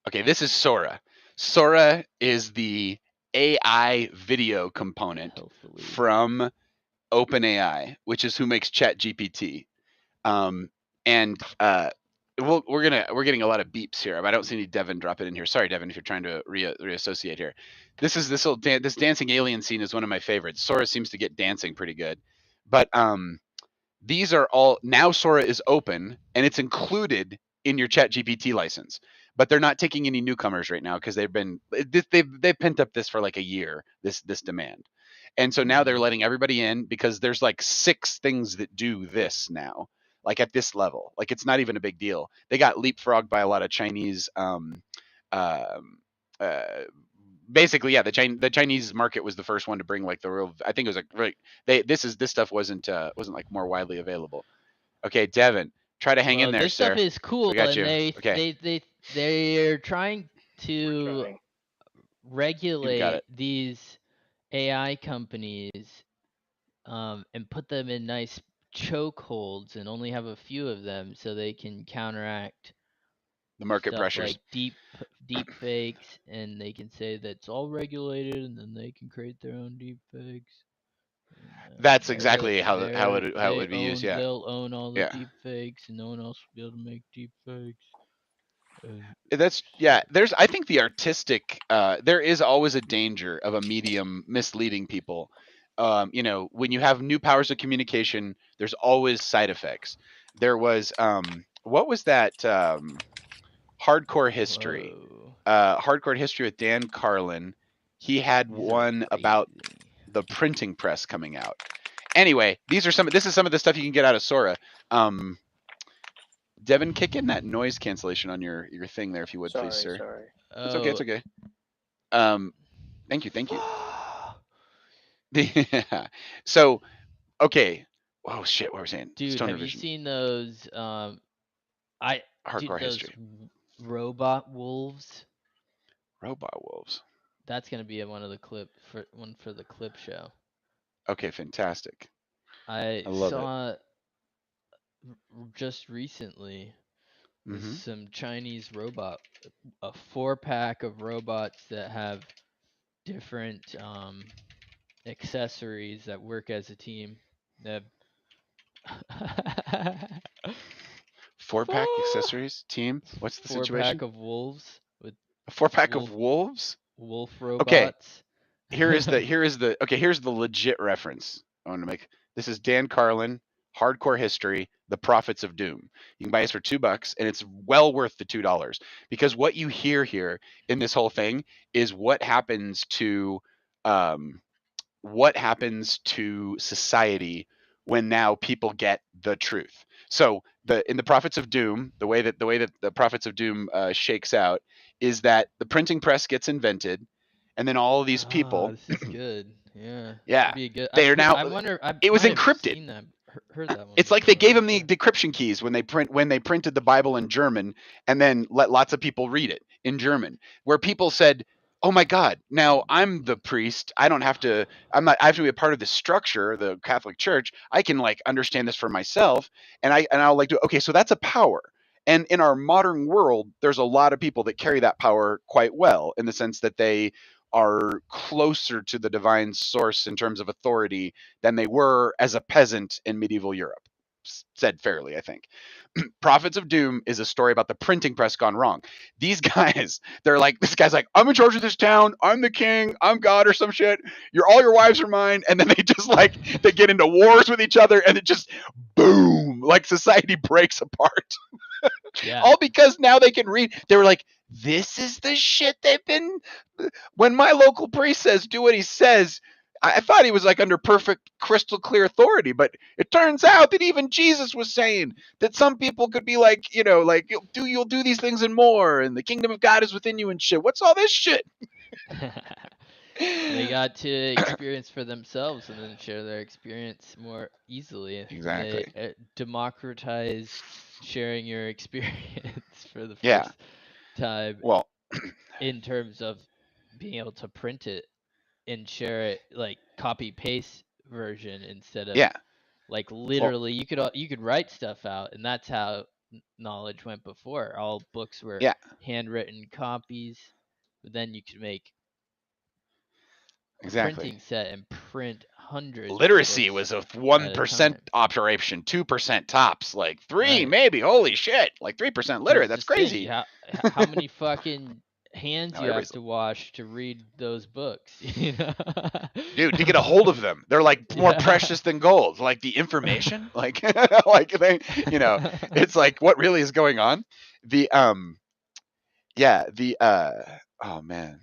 Okay, this is Sora. Sora is the AI video component from OpenAI, which is who makes ChatGPT. We're getting a lot of beeps here. I don't see any Devin drop it in here. Sorry, Devin, if you're trying to reassociate here. This dancing alien scene is one of my favorites. Sora seems to get dancing pretty good, but these are all now. Sora is open and it's included in your ChatGPT license, but they're not taking any newcomers right now because they've pent up this for like a year. This demand, and so now they're letting everybody in because there's like 6 things that do this now. Like at this level, like it's not even a big deal. They got leapfrogged by a lot of Chinese. Basically, yeah, the Chinese market was the first one to bring like the real. I think it was like really. This stuff wasn't like more widely available. Okay, Devin, try to hang in there, this sir. Stuff is cool, We got you. And they're trying to regulate these AI companies, and put them in nice chokeholds and only have a few of them so they can counteract the market pressures, like deep fakes, and they can say that it's all regulated, and then they can create their own deep fakes. That's exactly how it would be used. Yeah, they'll own all the deep fakes, and no one else will be able to make deep fakes. I think the artistic. There is always a danger of a medium misleading people. When you have new powers of communication, there's always side effects. There was what was that hardcore history? Hardcore history with Dan Carlin. He had one about the printing press coming out. Anyway, this is some of the stuff you can get out of Sora. Devin, kick in that noise cancellation on your thing there, if you would, please, sir. Sorry. It's okay. Thank you. So, okay, Oh shit! What were we saying? Dude, Stoner have you vision. seen those? Hardcore those history. robot wolves. Robot wolves. That's gonna be one of the for the clip show. Okay, fantastic. I love saw just recently Mhm. some Chinese robot, a 4-pack of robots that have different accessories that work as a team. They have 4-pack accessories team. What's the 4-pack situation? of wolves with A 4-pack of wolves. wolf Okay. robots. Here's the legit reference I want to make. This is Dan Carlin, Hardcore History, The Prophets of Doom. You can buy this for $2, and it's well worth the $2, because what you hear here in this whole thing is what happens to society when now people get the truth. So in the Prophets of Doom, the way that the Prophets of Doom shakes out is that the printing press gets invented. And then all of these people. This is good. Yeah. Yeah. Be good. They are now. I wonder. It was might have encrypted. Seen that, heard that one. It's like they gave them the decryption keys when they printed the Bible in German, and then let lots of people read it in German, where people said, "Oh my God! Now I'm the priest. I don't have to. I have to be a part of the structure, the Catholic Church. I can like understand this for myself, and I'll like do. Okay, so that's a power." And in our modern world, there's a lot of people that carry that power quite well, in the sense that they are closer to the divine source in terms of authority than they were as a peasant in medieval Europe. Said fairly, I think. Prophets of Doom is a story about the printing press gone wrong. These guys, this guy's like, I'm in charge of this town. I'm the king. I'm God or some shit. All your wives are mine. And then they just they get into wars with each other, and it just boom, like society breaks apart. Yeah. All because now they can read. They were like, this is the shit they've been. When my local priest says, do what he says, I thought he was like under perfect crystal clear authority, but it turns out that even Jesus was saying that some people could be like, you'll do these things and more, and the kingdom of God is within you and shit. What's all this shit? They got to experience for themselves and then share their experience more easily. Exactly. They democratize sharing your experience for the Yeah. first time. Well, in terms of being able to print it and share it, like copy paste version instead of like literally you could write stuff out, and that's how knowledge went before. All books were handwritten copies, but then you could make a printing set and print hundreds. Literacy was a 1% operation, 2% tops, like 3 maybe. Holy shit, like 3% literate. That's crazy. How many fucking hands you have to wash to read those books? Dude, to get a hold of them, they're like more precious than gold. Like the information, like they, it's like what really is going on. Oh man.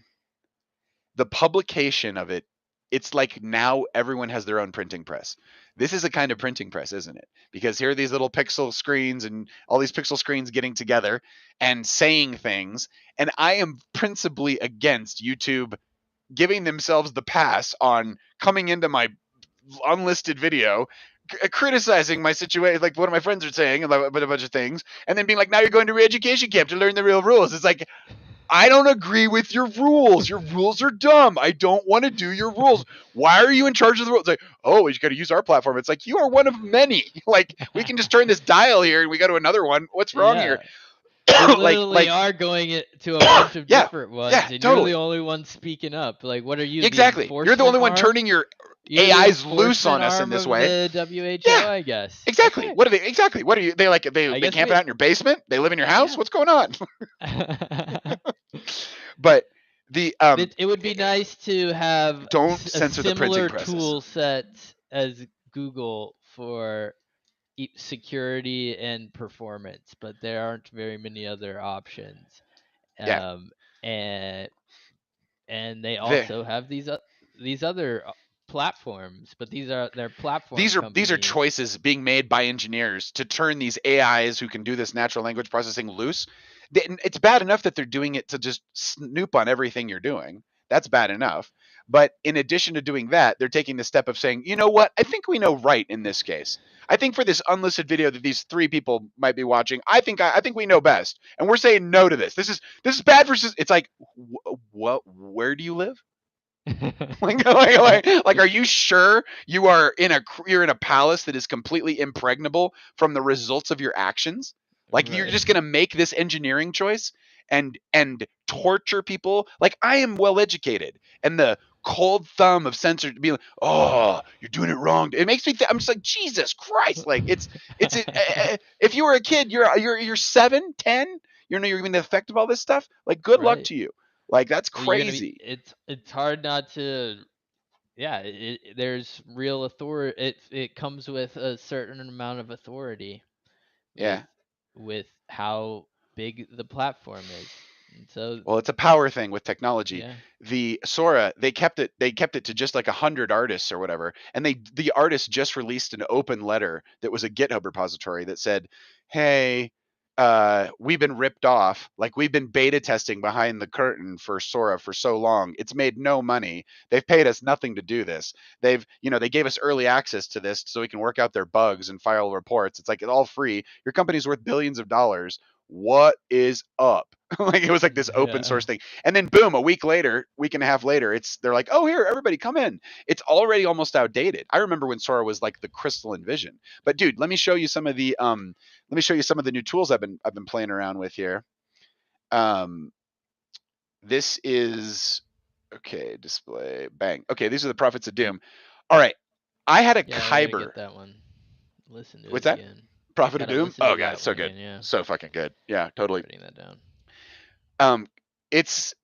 The publication of it, it's like now everyone has their own printing press. This is a kind of printing press, isn't it? Because here are these little pixel screens and all these pixel screens getting together and saying things. And I am principally against YouTube giving themselves the pass on coming into my unlisted video, criticizing my situation, like one of my friends are saying about a bunch of things, and then being like, now you're going to re-education camp to learn the real rules. It's like, I don't agree with your rules. Your rules are dumb. I don't want to do your rules. Why are you in charge of the rules? It's like, oh, you got to use our platform. It's like, you are one of many. Like, we can just turn this dial here and we go to another one. What's wrong here? We literally are going to a bunch of different ones, and totally. You're the only one speaking up. Like, what are you? Exactly. You're the only one turning your AIs loose on us in this way. The WHO, I guess. Exactly. Okay. What are they? Exactly. What are you? They camp out in your basement? They live in your house? What's going on? But it would be nice to have censor the printing presses. Tool set as Google for security and performance, but there aren't very many other options. And they also have these other platforms, but these are their platforms. These are choices being made by engineers to turn these AIs who can do this natural language processing loose. It's bad enough that they're doing it to just snoop on everything you're doing. That's bad enough. But in addition to doing that, they're taking the step of saying, you know what? I think we know right in this case. I think for this unlisted video that these 3 people might be watching, I think we know best, and we're saying no to this. This is bad for. It's like, what? Where do you live? like, are you sure you're in a palace that is completely impregnable from the results of your actions? Like, you're just gonna make this engineering choice and torture people? Like, I am well educated, and the cold thumb of censor to be like, oh, you're doing it wrong. It makes me I'm just like, Jesus Christ. Like, it's if you were a kid, you're 7, 10, you're even the effect of all this stuff. Like, good luck to you. Like, that's crazy. It's hard not to. Yeah, there's real authority. It comes with a certain amount of authority. Yeah. With how big the platform is. And so, well, it's a power thing with technology. Yeah. The Sora, they kept it to just like 100 artists or whatever, and the artists just released an open letter that was a GitHub repository that said, hey, we've been ripped off. Like, we've been beta testing behind the curtain for Sora for so long. It's made no money. They've paid us nothing to do this. They gave us early access to this so we can work out their bugs and file reports. It's like, it's all free. Your company's worth billions of dollars. What is up? Like, it was like this open source thing. And then boom, a week and a half later, they're like, oh, here, everybody come in. It's already almost outdated. I remember when Sora was like the crystalline vision. But dude, let me show you some of the new tools I've been playing around with here. This is okay, display, bang. Okay, these are the Prophets of Doom. All right. I had a Kyber. Get that one. Listen to What's it that? Again. Prophet of Doom? Oh god, it's so good. Again, yeah. So fucking good. Yeah, totally. Putting that down. It's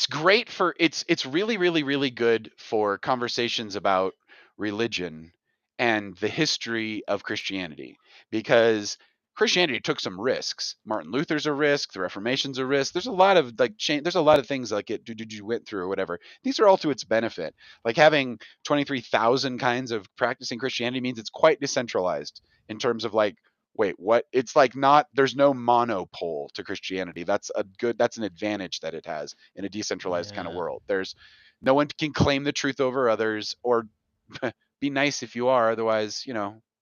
great for it's really, really, really good for conversations about religion and the history of Christianity, because Christianity took some risks. Martin Luther's a risk, the Reformation's a risk. There's a lot of there's a lot of things like it you went through or whatever. These are all to its benefit. Like, having 23,000 kinds of practicing Christianity means it's quite decentralized in terms of like, wait, what? It's like, not, there's no monopole to Christianity. That's an advantage that it has in a decentralized kind of world. There's no one can claim the truth over others, or be nice if you are. Otherwise,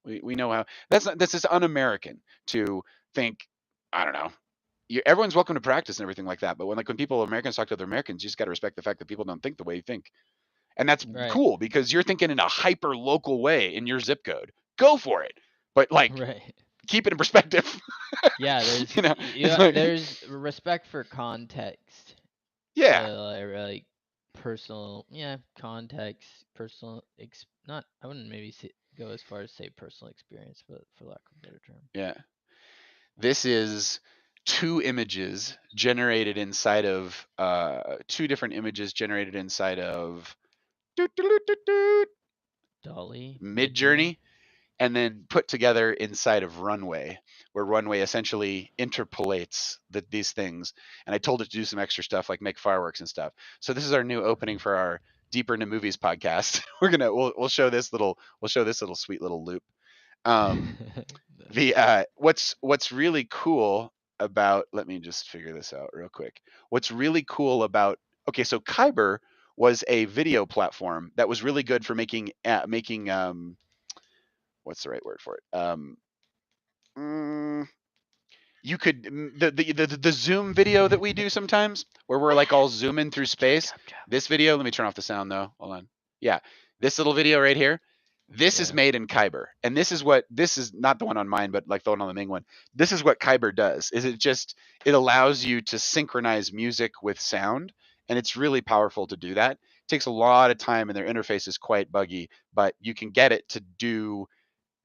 we know how this is un-American to think, I don't know. Everyone's welcome to practice and everything like that. But when Americans talk to other Americans, you just got to respect the fact that people don't think the way you think. And that's cool, because you're thinking in a hyper local way in your zip code. Go for it. But keep it in perspective. Yeah, there's there's respect for context. Yeah. Like personal, context, personal. I wouldn't maybe go as far as say personal experience, but for lack of a better term. Yeah. This is two images generated inside of Dolly, Midjourney, and then put together inside of Runway, where Runway essentially interpolates these things. And I told it to do some extra stuff, like make fireworks and stuff. So this is our new opening for our Deeper Into Movies podcast. We'll show this little sweet little loop. What's really cool about, let me just figure this out real quick. What's really cool about, so Kyber was a video platform that was really good for making what's the right word for it? You could the Zoom video that we do sometimes, where we're like all zooming through space. This video, let me turn off the sound though. Hold on. Yeah, this little video right here. This is made in Kyber, and this is not the one on mine, but like the one on the main one. This is what Kyber does. It allows you to synchronize music with sound, and it's really powerful to do that. It takes a lot of time, and their interface is quite buggy, but you can get it to do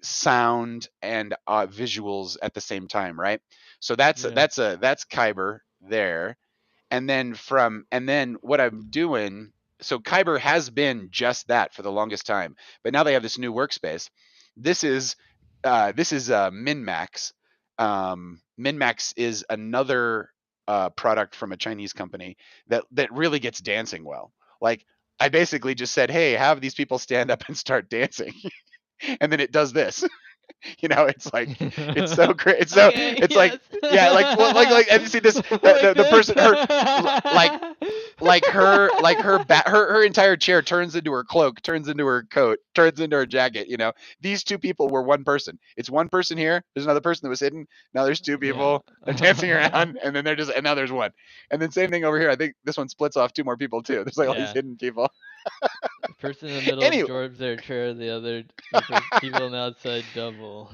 sound and visuals at the same time, right? So that's Kyber there, and then what I'm doing. So Kyber has been just that for the longest time, but now they have this new workspace. This is MinMax. MinMax is another product from a Chinese company that really gets dancing well. Like, I basically just said, hey, have these people stand up and start dancing, and then it does this. It's like, it's so great. It's so, okay, it's yes. Like, yeah, like, and you see this, the person, her, her entire chair turns into her cloak, turns into her coat, turns into her jacket. You know, these two people were one person. It's one person here. There's another person that was hidden. Now there's two people. They're dancing around, and then and now there's one. And then same thing over here. I think this one splits off two more people too. There's like all these hidden people. The person in the middle absorbs their chair. The other people on the outside double.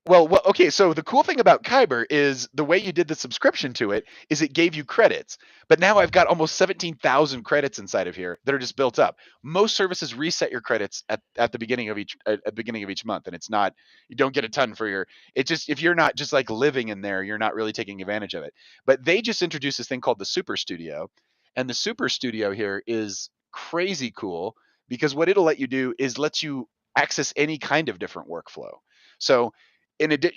Well, okay, so the cool thing about Kyber is the way you did the subscription to it is it gave you credits. But now I've got almost 17,000 credits inside of here that are just built up. Most services reset your credits at the beginning of each month, and it's not, you don't get a ton for your, it just, if you're not just like living in there, you're not really taking advantage of it. But they just introduced this thing called the Super Studio, and the Super Studio here is crazy cool because what it'll let you do is lets you access any kind of different workflow. So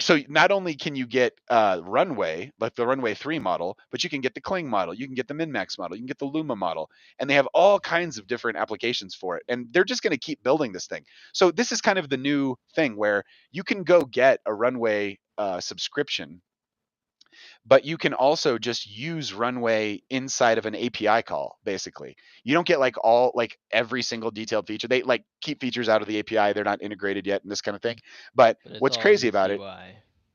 so not only can you get Runway, like the Runway 3 model, but you can get the Kling model, you can get the Min-Max model, you can get the Luma model, and they have all kinds of different applications for it. And they're just going to keep building this thing. So this is kind of the new thing where you can go get a Runway subscription, but you can also just use Runway inside of an API call, basically. You don't get like every single detailed feature. They like keep features out of the API. They're not integrated yet and this kind of thing. But what's crazy about it,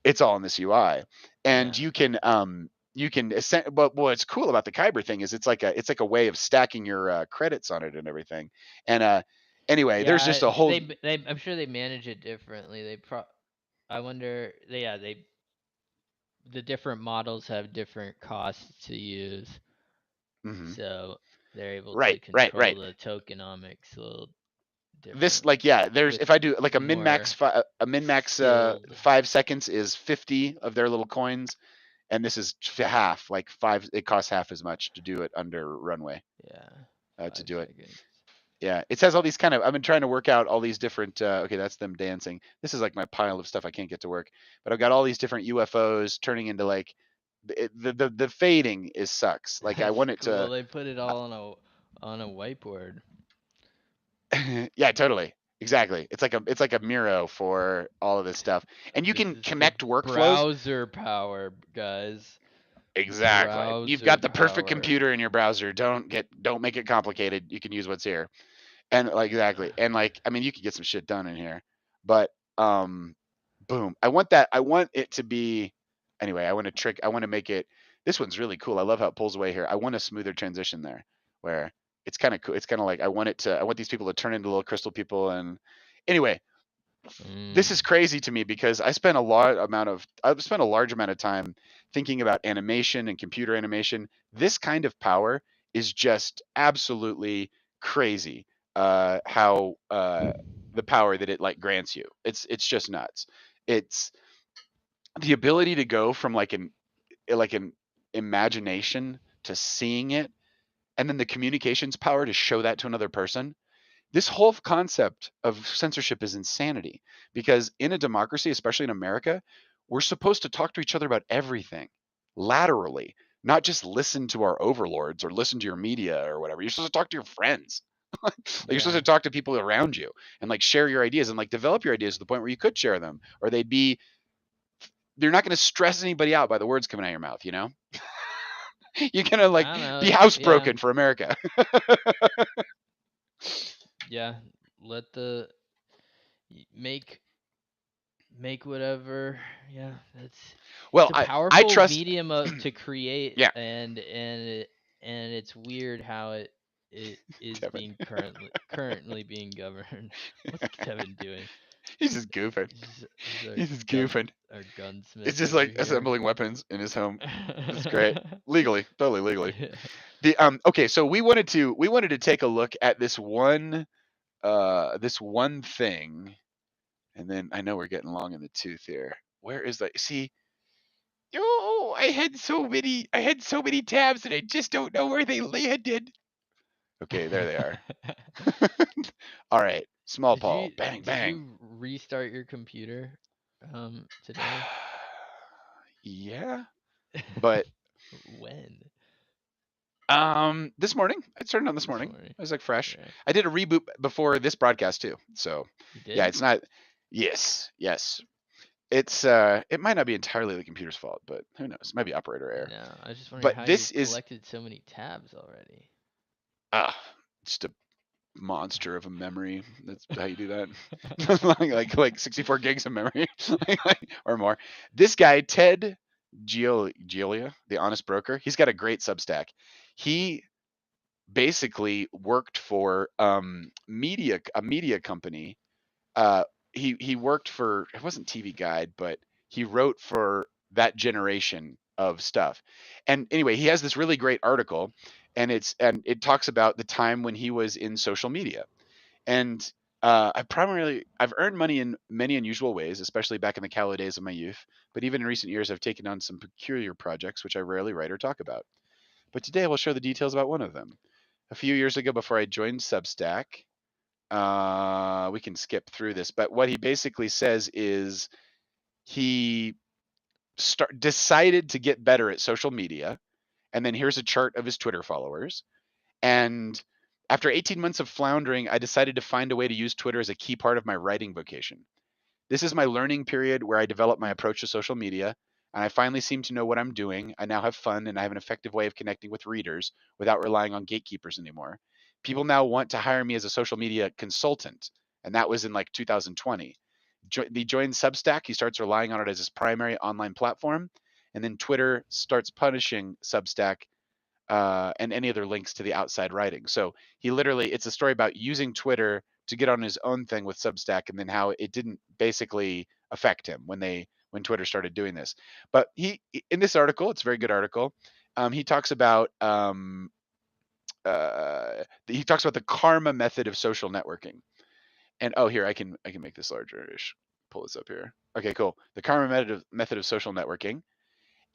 it's all in this UI. And you can but what's cool about the Kyber thing is it's like a way of stacking your credits on it and everything. And anyway, there's just a whole I'm sure they manage it differently. I wonder the different models have different costs to use, so they're able to control the tokenomics a little different. This there's if I do like a min-max 5 seconds is 50 of their little coins, and this is half, like 5. It costs half as much to do it under Runway. To do it. Yeah, it says all these kind of, I've been trying to work out all these different, okay, that's them dancing. This is like my pile of stuff I can't get to work. But I've got all these different UFOs turning into like, the fading sucks. Like I want it to. Well, they put it all on a whiteboard. Yeah, totally. Exactly. It's like a Miro for all of this stuff. And you can connect workflows. Browser power, guys. Exactly. Browser You've got the perfect power. computer in your browser. Don't make it complicated. You can use what's here. And like exactly. And like I mean you can get some shit done in here. But boom. I want it to be anyway, I want to make it, this one's really cool. I love how it pulls away here. I want a smoother transition there where it's kind of cool. It's kind of like I want these people to turn into little crystal people. And anyway, this is crazy to me because I've spent a large amount of time thinking about animation and computer animation. This kind of power is just absolutely crazy. How the power that it like grants you. It's just nuts. It's the ability to go from like an imagination to seeing it, and then the communications power to show that to another person. This whole concept of censorship is insanity because in a democracy, especially in America, we're supposed to talk to each other about everything laterally, not just listen to our overlords or listen to your media or whatever. You're supposed to talk to your friends. You're supposed to talk to people around you and like share your ideas and like develop your ideas to the point where you could share them, or they're not going to stress anybody out by the words coming out of your mouth, you know? You're going to like be housebroken for America. Yeah, let the make whatever. Yeah, it's a powerful I trust medium to create. Yeah. and it's weird how it is being currently being governed. What's Kevin doing? He's just goofing. He's just goofing. Our gunsmith. It's just like assembling weapons in his home. It's great. Legally, totally legally. Okay, so we wanted to take a look at this one thing, and then I know we're getting long in the tooth here. Where is that? See, I had so many tabs and I just don't know where they landed. Okay, there they are. All right, small Paul, bang bang. Did you restart your computer today? Yeah, but when? This morning. I started on this morning. It was like fresh. Okay. I did a reboot before this broadcast too. So yeah, it's not. Yes. It's it might not be entirely the computer's fault, but who knows? It might be operator error. No, I was just wondering But how this you is collected so many tabs already. just a monster of a memory. That's how you do that. like 64 gigs of memory or more. This guy, Ted Gioia, the honest broker, he's got a great Substack. He basically worked for a media company. He worked for, it wasn't TV Guide, but he wrote for that generation of stuff. And anyway, he has this really great article, and it talks about the time when he was in social media. And I've earned money in many unusual ways, especially back in the callow days of my youth. But even in recent years, I've taken on some peculiar projects, which I rarely write or talk about. But today I will share the details about one of them. A few years ago, before I joined Substack, we can skip through this, but what he basically says is he decided to get better at social media. And then here's a chart of his Twitter followers. And after 18 months of floundering, I decided to find a way to use Twitter as a key part of my writing vocation. This is my learning period where I develop my approach to social media, and I finally seem to know what I'm doing. I now have fun, and I have an effective way of connecting with readers without relying on gatekeepers anymore. People now want to hire me as a social media consultant, and that was in like 2020. He joined Substack. He starts relying on it as his primary online platform, and then Twitter starts punishing Substack and any other links to the outside writing. So he literally, it's a story about using Twitter to get on his own thing with Substack, and then how it didn't basically affect him when Twitter started doing this. But he, in this article, it's a very good article. He talks about the karma method of social networking. And here, I can make this larger-ish. Pull this up here. Okay, cool. The karma method of social networking.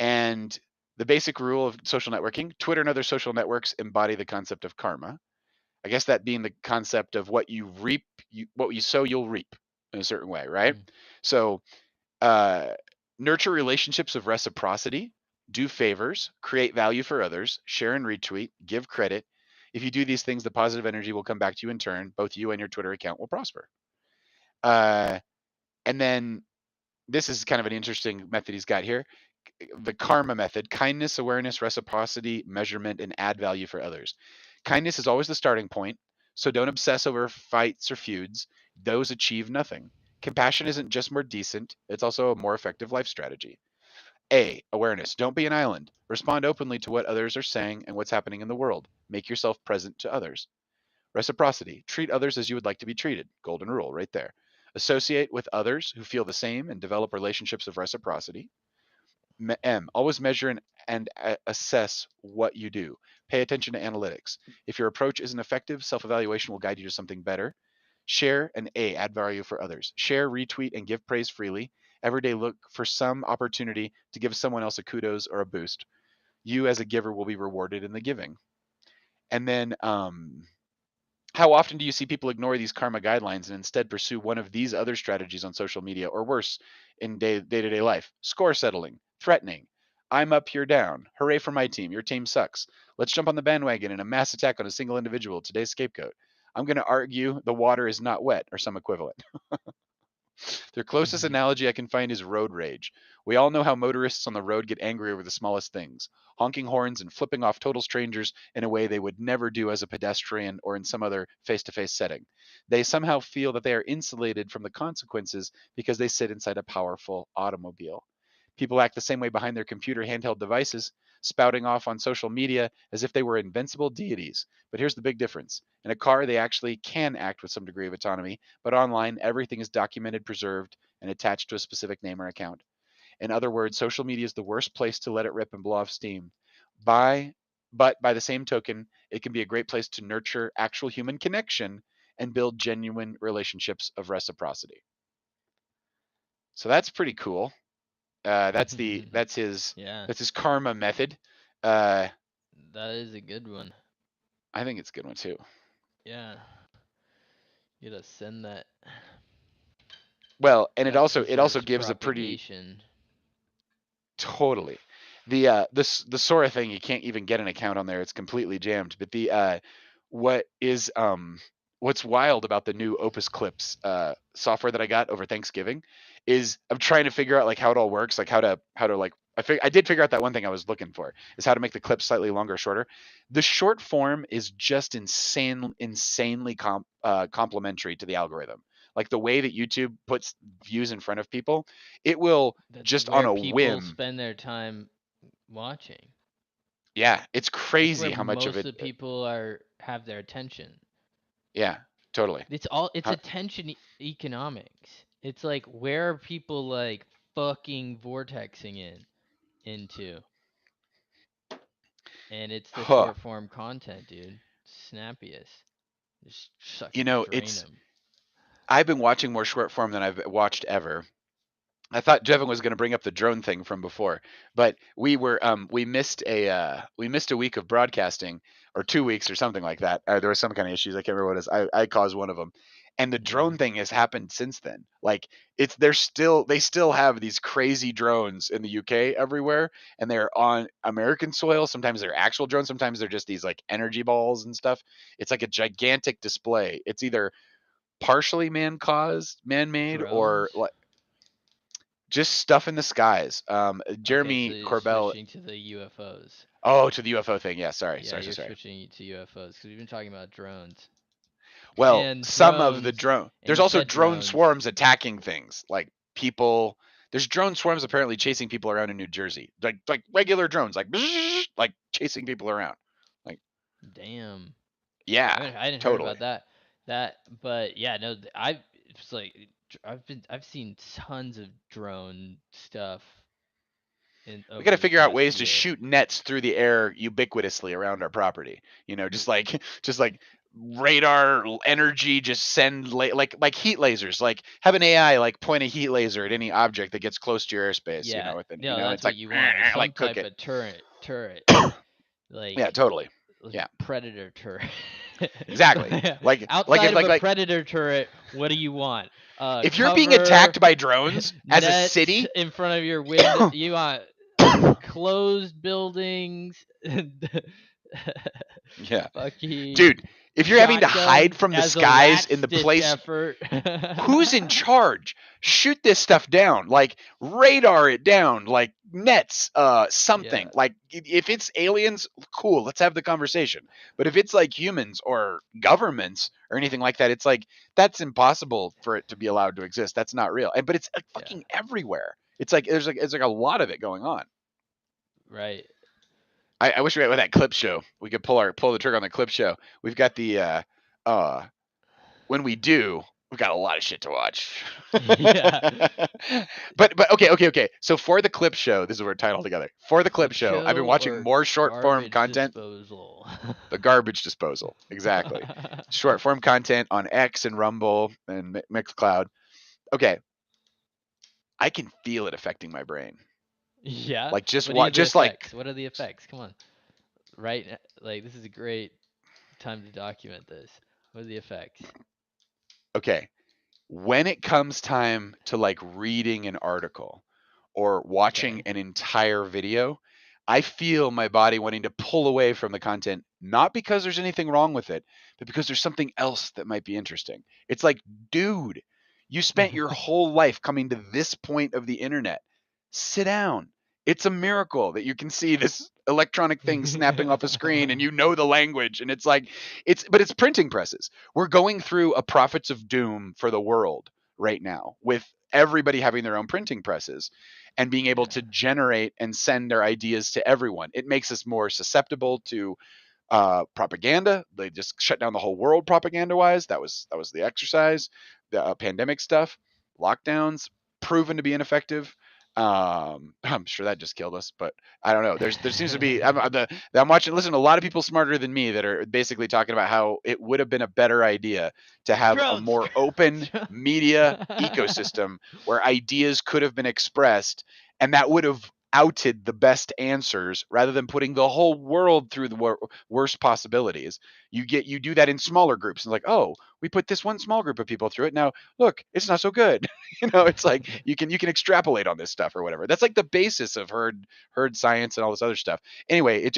And the basic rule of social networking: Twitter and other social networks embody the concept of karma. I guess that being the concept of what you reap, what you sow, you'll reap in a certain way, right? So nurture relationships of reciprocity, do favors, create value for others, share and retweet, give credit. If you do these things, the positive energy will come back to you in turn. Both you and your Twitter account will prosper. And then this is kind of an interesting method he's got here. The karma method: kindness, awareness, reciprocity, measurement, and add value for others. Kindness is always the starting point, so don't obsess over fights or feuds. Those achieve nothing. Compassion isn't just more decent, it's also a more effective life strategy. Awareness: don't be an island. Respond openly to what others are saying and what's happening in the world. Make yourself present to others. Reciprocity: treat others as you would like to be treated. Golden rule right there. Associate with others who feel the same and develop relationships of reciprocity. Always measure and assess what you do. Pay attention to analytics. If your approach isn't effective, self-evaluation will guide you to something better. Share and add value for others. Share, retweet, and give praise freely. Every day look for some opportunity to give someone else a kudos or a boost. You as a giver will be rewarded in the giving. And then how often do you see people ignore these karma guidelines and instead pursue one of these other strategies on social media, or worse, in day-to-day life? Score settling, threatening. I'm up, you're down. Hooray for my team. Your team sucks. Let's jump on the bandwagon in a mass attack on a single individual. Today's scapegoat. I'm going to argue the water is not wet, or some equivalent. Their closest analogy I can find is road rage. We all know how motorists on the road get angry over the smallest things, honking horns and flipping off total strangers in a way they would never do as a pedestrian or in some other face-to-face setting. They somehow feel that they are insulated from the consequences because they sit inside a powerful automobile. People act the same way behind their computer handheld devices, spouting off on social media as if they were invincible deities. But here's the big difference. In a car, they actually can act with some degree of autonomy, but online, everything is documented, preserved, and attached to a specific name or account. In other words, social media is the worst place to let it rip and blow off steam. But by the same token, it can be a great place to nurture actual human connection and build genuine relationships of reciprocity. So that's pretty cool. That's his karma method. That is a good one. I think it's a good one too. Yeah. You gotta send that. Well, and it also gives a pretty totally. The Sora thing, you can't even get an account on there. It's completely jammed. But the what's wild about the new Opus Clips software that I got over Thanksgiving is I'm trying to figure out like how it all works, like how to like I did figure out that one thing I was looking for is how to make the clips slightly longer or shorter. The short form is just insanely complementary to the algorithm. Like the way that YouTube puts views in front of people, it will That's just where on a people whim. spend their time watching. Yeah, it's That's crazy where how much of most it. of the people have their attention. Yeah, totally. It's How- attention economics. It's like where are people like fucking vortexing into? And it's the Huh. short form content, dude. Snappiest. Just sucking You know, drain them. I've been watching more short form than I've watched ever. I thought Jevin was going to bring up the drone thing from before, but we missed a week of broadcasting, or 2 weeks or something like that. There was some kind of issues. I can't remember what it is. I caused one of them, and the drone thing has happened since then. Like they still have these crazy drones in the UK everywhere, and they're on American soil. Sometimes they're actual drones. Sometimes they're just these like energy balls and stuff. It's like a gigantic display. It's either partially man-made, or Drones? like just stuff in the skies. Jeremy Okay, so you're Corbell. switching to the UFOs. Oh, to the UFO thing. Yeah, sorry. Yeah, you're switching to UFOs because we've been talking about drones. Well, And some of the drones, drone. and There's you also said drone drones. swarms attacking things like people. There's drone swarms apparently chasing people around in New Jersey, like regular drones, like chasing people around. Like, damn. yeah, I hadn't heard totally. about that. But yeah, no, it's like I've seen tons of drone stuff. We got to Over the figure out past ways to year. shoot nets through the air ubiquitously around our property. You know, just like radar energy, just send like heat lasers. Like have an AI like point a heat laser at any object that gets close to your airspace. Yeah, You know, within, no, that's it's what like you want. Is some like cook type it. of turret, like Yeah, totally. Yeah, predator turret. exactly. Like outside if, of a predator turret, what do you want? If you're being attacked by drones as a city in front of your window, you want closed buildings. Yeah, fucking dude. If you're having to hide from the skies in the place, effort. who's in charge? Shoot this stuff down. Like radar it down. Like nets. Something. Yeah. Like if it's aliens, cool. Let's have the conversation. But if it's like humans or governments or anything like that, it's like that's impossible for it to be allowed to exist. That's not real. But it's like fucking everywhere. It's like it's like a lot of it going on. Right. I wish we had with that clip show. We could pull the trigger on the clip show. We've got the when we do, we've got a lot of shit to watch. Yeah. But okay. So for the clip show, this is what we're tied all together. For the clip show, I've been watching more short form content. Disposal. The garbage disposal. Exactly. Short form content on X and Rumble and Mixcloud. Okay. I can feel it affecting my brain. Yeah. Like just what what are the effects? Come on. Right, like this is a great time to document this. What are the effects? Okay. When it comes time to like reading an article or watching an entire video, I feel my body wanting to pull away from the content, not because there's anything wrong with it, but because there's something else that might be interesting. It's like, dude, you spent your whole life coming to this point of the internet. Sit down. It's a miracle that you can see this electronic thing snapping off a screen and you know the language. And it's like, but it's printing presses. We're going through a prophets of doom for the world right now with everybody having their own printing presses and being able to generate and send their ideas to everyone. It makes us more susceptible to propaganda. They just shut down the whole world propaganda wise. That was the exercise. The pandemic stuff, lockdowns, proven to be ineffective. I'm sure that just killed us, but I don't know. There seems to be. I'm watching. Listen to a lot of people smarter than me that are basically talking about how it would have been a better idea to have a more open media ecosystem where ideas could have been expressed, and that would have outed the best answers rather than putting the whole world through the worst possibilities. You do that in smaller groups and like, oh, we put this one small group of people through it. Now look, it's not so good. It's like you can extrapolate on this stuff or whatever. That's like the basis of herd science and all this other stuff. Anyway,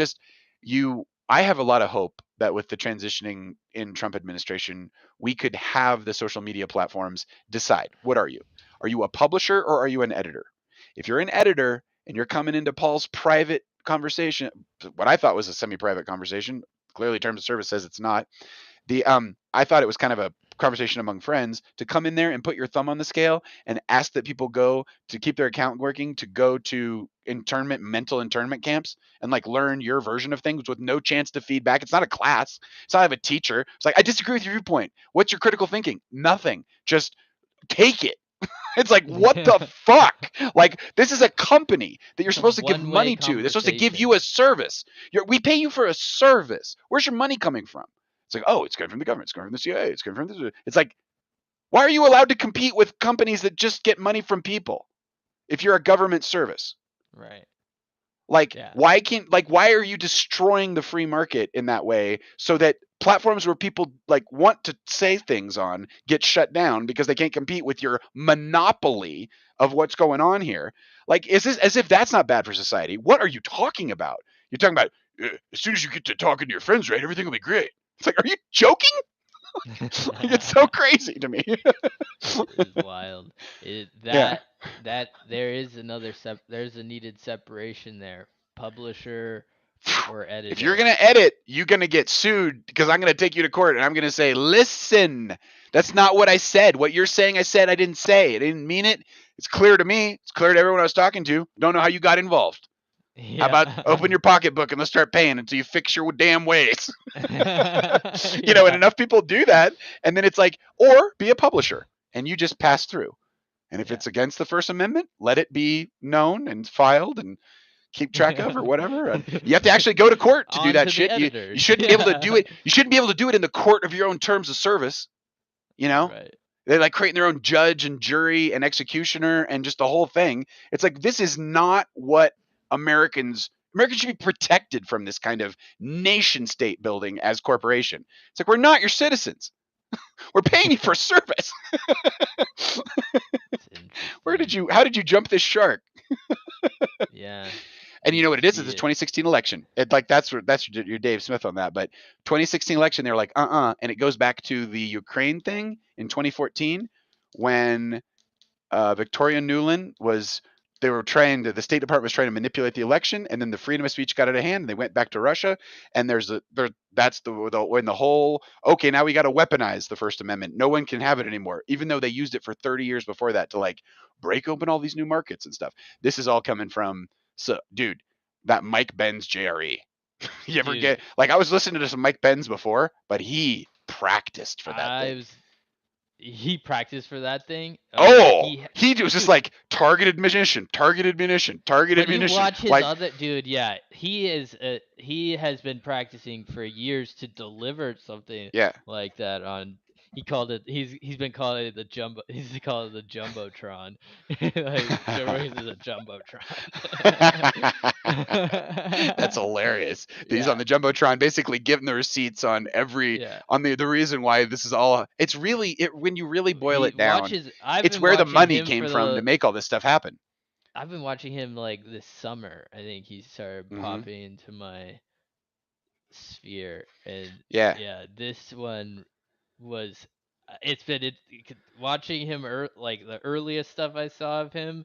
I have a lot of hope that with the transitioning in Trump administration, we could have the social media platforms decide, what are you? Are you a publisher or are you an editor? If you're an editor and you're coming into Paul's private conversation, what I thought was a semi-private conversation, clearly terms of service says it's not. I thought it was kind of a conversation among friends to come in there and put your thumb on the scale and ask that people go to keep their account working, to go to mental internment camps and like learn your version of things with no chance to feedback. It's not a class. It's not a teacher. It's like, I disagree with your viewpoint. What's your critical thinking? Nothing. Just take it. It's like, what the fuck? Like, this is a company that you're supposed to give money to. They're supposed to give you a service. We pay you for a service. Where's your money coming from? It's like, oh, it's coming from the government. It's coming from the CIA. It's coming from this. It's like, why are you allowed to compete with companies that just get money from people if you're a government service? Right. Like, why are you destroying the free market in that way so that platforms where people like want to say things on get shut down because they can't compete with your monopoly of what's going on here? Like, is this as if that's not bad for society? What are you talking about? You're talking about as soon as you get to talking to your friends, right? Everything will be great. It's like, are you joking? Like, it's so crazy to me. It's wild. There is there's a needed separation there. Publisher or editor. If you're going to edit, you're going to get sued because I'm going to take you to court and I'm going to say, listen, that's not what I said. What you're saying I said, I didn't say. I didn't mean it. It's clear to me. It's clear to everyone I was talking to. Don't know how you got involved. Yeah. How about open your pocketbook and let's start paying until you fix your damn ways? You know, and enough people do that. And then it's like, or be a publisher and you just pass through. And if it's against the First Amendment, let it be known and filed and keep track of or whatever. And you have to actually go to court to do that shit. You shouldn't be able to do it. You shouldn't be able to do it in the court of your own terms of service. You know, they're like creating their own judge and jury and executioner and just the whole thing. It's like, this is not what Americans should be protected from this kind of nation state building as corporation. It's like, we're not your citizens. We're paying you for service. How did you jump this shark? Yeah. And you know what it is? It's the 2016 election. That's your Dave Smith on that. But 2016 election, they're like, and it goes back to the Ukraine thing in 2014 when Victoria Nuland the State Department was trying to manipulate the election, and then the freedom of speech got out of hand, and they went back to Russia. And that's when the whole, okay, now we got to weaponize the First Amendment. No one can have it anymore, even though they used it for 30 years before that to like break open all these new markets and stuff. This is all coming from, dude, that Mike Benz JRE. You ever get, like, I was listening to some Mike Benz before, but he practiced for that thing. He practiced for that thing. He was just like targeted munition. You watch his other dude, yeah. He has been practicing for years to deliver something like that on. He called it. He's been calling it the jumbo. He's called it the jumbotron. Like Joe Rogan is a jumbotron. That's hilarious. Yeah. He's on the jumbotron, basically giving the receipts on on the reason why this is all. It's really when you really boil it down. It's where the money came from to make all this stuff happen. I've been watching him like this summer. I think he started popping into my sphere, and this one was watching him like the earliest stuff I saw of him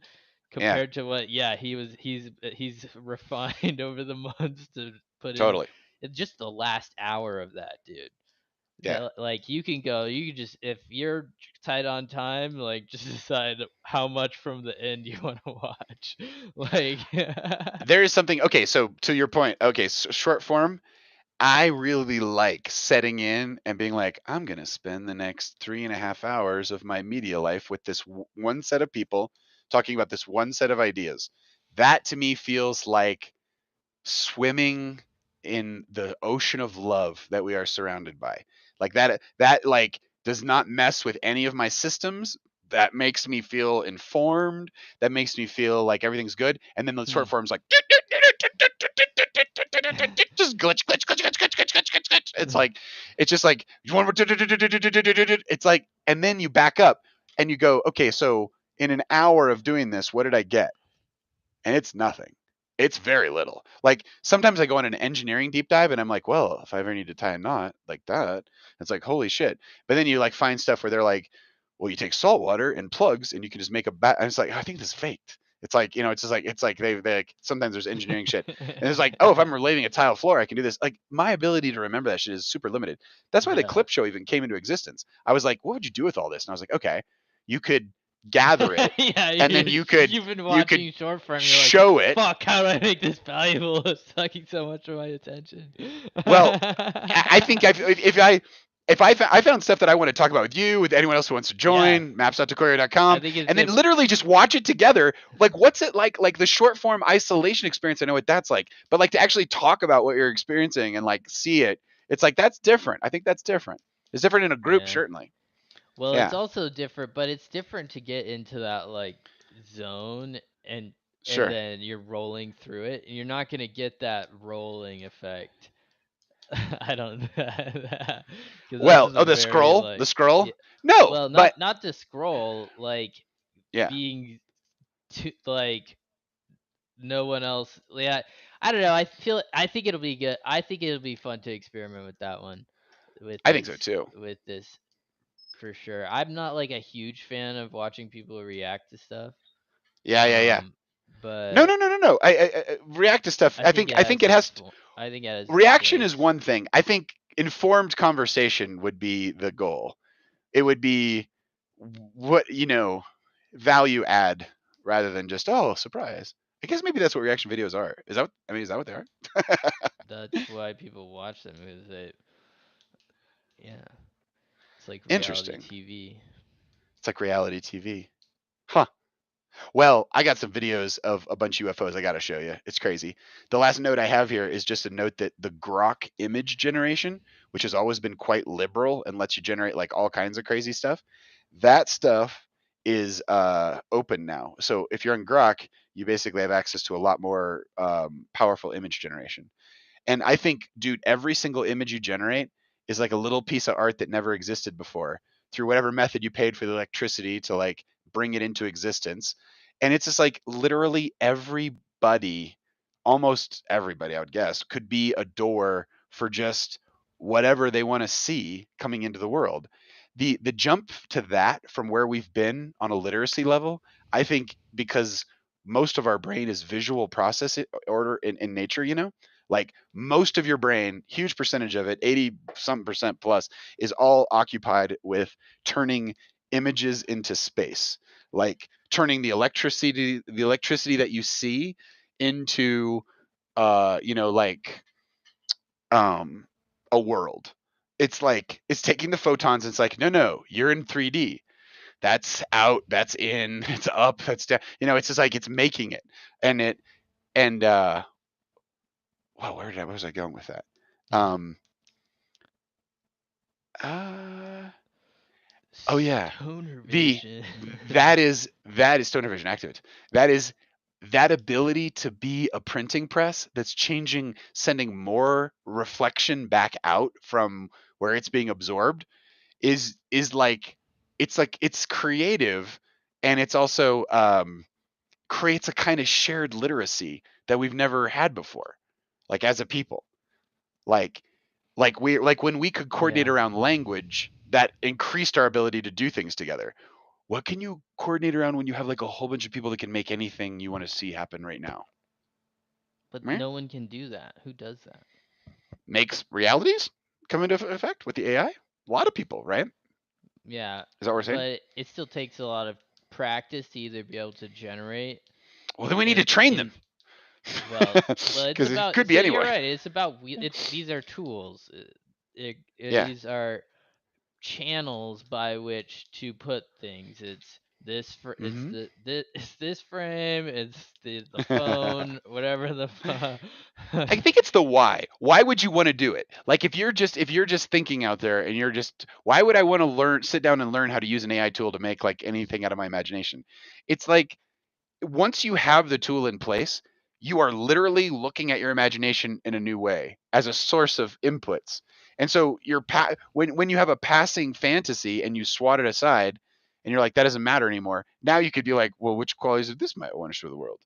compared to what he's refined over the months to put in just the last hour of that, dude. Like you can just, if you're tight on time, like just decide how much from the end you want to watch. Like there is something, okay, so to your point, okay, so short form, I really like setting in and being like, I'm going to spend the next 3.5 hours of my media life with this one set of people talking about this one set of ideas. That to me feels like swimming in the ocean of love that we are surrounded by. Like that like does not mess with any of my systems. That makes me feel informed. That makes me feel like everything's good. And then the short form's like, just glitch. It's just like you want. It's like, and then you back up and you go, okay, so in an hour of doing this, what did I get? And it's nothing. It's very little. Like sometimes I go on an engineering deep dive and I'm like, well, if I ever need to tie a knot like that, it's like, holy shit. But then you like find stuff where they're like, well, you take salt water and plugs and you can just make a bat. And it's like, I think this is faked. It's like, it's just like, it's like they like, sometimes there's engineering shit. And it's like, oh, if I'm relating a tile floor, I can do this. Like my ability to remember that shit is super limited. That's why the clip show even came into existence. I was like, what would you do with all this? And I was like, okay, you could gather it and then you've been watching short form, you're show like, it. Fuck, how do I make this valuable? It's sucking so much of my attention. Well, I think I found stuff that I want to talk about with you, with anyone else who wants to join, maps.decoria.com, and then literally just watch it together. Like, what's it like? Like the short form isolation experience, I know what that's like, but like to actually talk about what you're experiencing and like see it, it's like that's different. I think that's different. It's different in a group, certainly. Well, it's also different, but it's different to get into that like zone and then you're rolling through it, and you're not gonna get that rolling effect. I don't. Well, the scroll, like, the scroll. Yeah, no, well, but not the scroll. Like, being like no one else. Yeah, I don't know. I think it'll be good. I think it'll be fun to experiment with that one. I think so too. With this. For sure. I'm not like a huge fan of watching people react to stuff. Yeah. But no. I react to stuff. I think it has. I think it has. Reaction is one thing. I think informed conversation would be the goal. It would be what value add rather than just surprise. I guess maybe that's what reaction videos are. Is that what they are? That's why people watch them, because it's like reality TV. It's like reality TV. Huh. Well, I got some videos of a bunch of UFOs I got to show you. It's crazy. The last note I have here is just a note that the Grok image generation, which has always been quite liberal and lets you generate like all kinds of crazy stuff, that stuff is open now. So if you're on Grok, you basically have access to a lot more powerful image generation. And I think, dude, every single image you generate is like a little piece of art that never existed before through whatever method you paid for the electricity to like bring it into existence. And it's just like literally everybody, almost everybody, I would guess, could be a door for just whatever they want to see coming into the world. The jump to that from where we've been on a literacy level, I think, because most of our brain is visual process order in nature, like most of your brain, huge percentage of it, 80% plus, is all occupied with turning images into space, like turning the electricity that you see into a world. It's like it's taking the photons and it's like, no, you're in 3D. That's out, that's in, it's up, that's down. It's just like it's making it. Wow, where was I going with that? Oh yeah. Stoner vision. That is stoner vision activate. That is that ability to be a printing press that's changing, sending more reflection back out from where it's being absorbed is like it's creative, and it's also creates a kind of shared literacy that we've never had before, like as a people. Like when we could coordinate around language, that increased our ability to do things together. What can you coordinate around when you have like a whole bunch of people that can make anything you want to see happen right now? But no one can do that. Who does that? Makes realities come into effect with the AI? A lot of people, right? Yeah. Is that what we're saying? But it still takes a lot of practice to either be able to generate. Well, then we need to train them. Well, it's about. It could be anyone. You're right. It's about. These are tools. These are channels by which to put things. It's this for. It's this frame. It's the phone. Whatever the. I think it's the why. Why would you want to do it? Like if you're just thinking out there and you're just, why would I want to sit down and learn how to use an AI tool to make like anything out of my imagination? It's like once you have the tool in place, you are literally looking at your imagination in a new way as a source of inputs. And so when you have a passing fantasy and you swat it aside and you're like, that doesn't matter anymore. Now you could be like, well, which qualities of this might I want to show the world,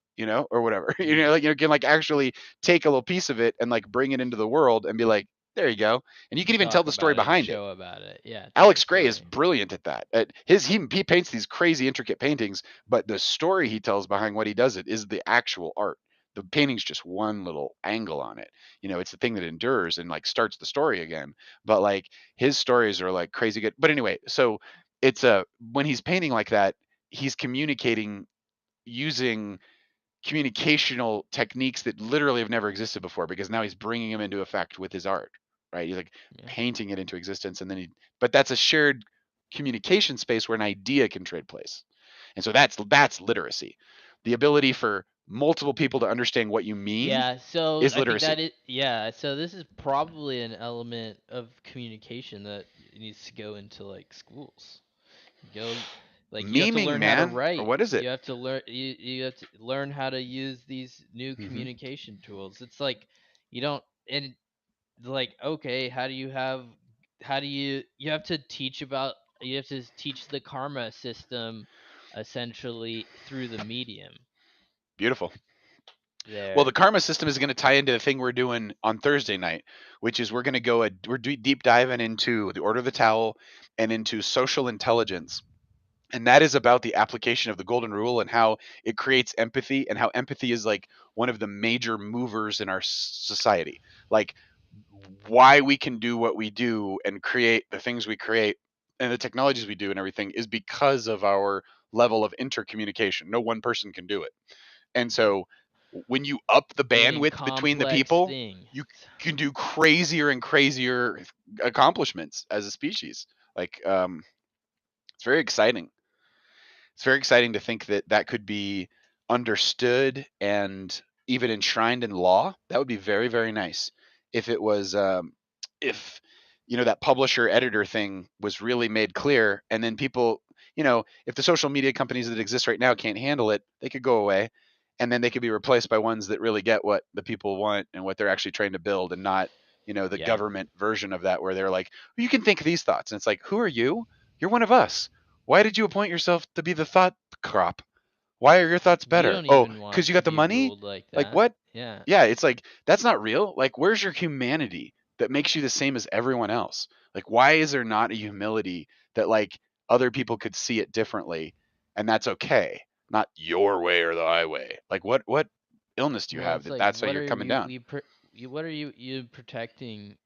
or whatever. Like you can like actually take a little piece of it and like bring it into the world and be like, there you go, and you can even tell the story behind it. Show about it. Yeah. Alex Gray is brilliant at that. He paints these crazy intricate paintings, but the story he tells behind what he does it is the actual art. The painting's just one little angle on it. It's the thing that endures and like starts the story again. But like his stories are like crazy good. But anyway, so it's when he's painting like that, he's communicating using communicational techniques that literally have never existed before, because now he's bringing them into effect with his art, right? He's like painting it into existence, and then but that's a shared communication space where an idea can trade place. And so that's literacy. The ability for multiple people to understand what you mean is literacy. So this is probably an element of communication that needs to go into like schools. Like you have to learn how to write. Or what is it? You have to learn. You have to learn how to use these new communication tools. It's like you don't and like okay, how do you have to teach the karma system essentially through the medium. Beautiful. There. Well, the karma system is going to tie into the thing we're doing on Thursday night, which is we're deep diving into the Order of the Towel and into social intelligence. And that is about the application of the golden rule and how it creates empathy, and how empathy is like one of the major movers in our society. Like why we can do what we do and create the things we create and the technologies we do and everything is because of our level of intercommunication. No one person can do it. And so when you up the bandwidth between the people, you can do crazier and crazier accomplishments as a species. Like, it's very exciting. It's very exciting to think that could be understood and even enshrined in law. That would be very, very nice if it was, if that publisher editor thing was really made clear, and then people, if the social media companies that exist right now can't handle it, they could go away. And then they could be replaced by ones that really get what the people want and what they're actually trying to build, and not, the government version of that where they're like, well, you can think these thoughts. And it's like, who are you? You're one of us. Why did you appoint yourself to be the thought crop? Why are your thoughts better? Oh, because you got the money? Like what? Yeah. Yeah, it's like, that's not real. Like, where's your humanity that makes you the same as everyone else? Like, why is there not a humility that like other people could see it differently, and that's okay? Not your way or the highway. Like what illness do you have that's why you're coming down? What are you protecting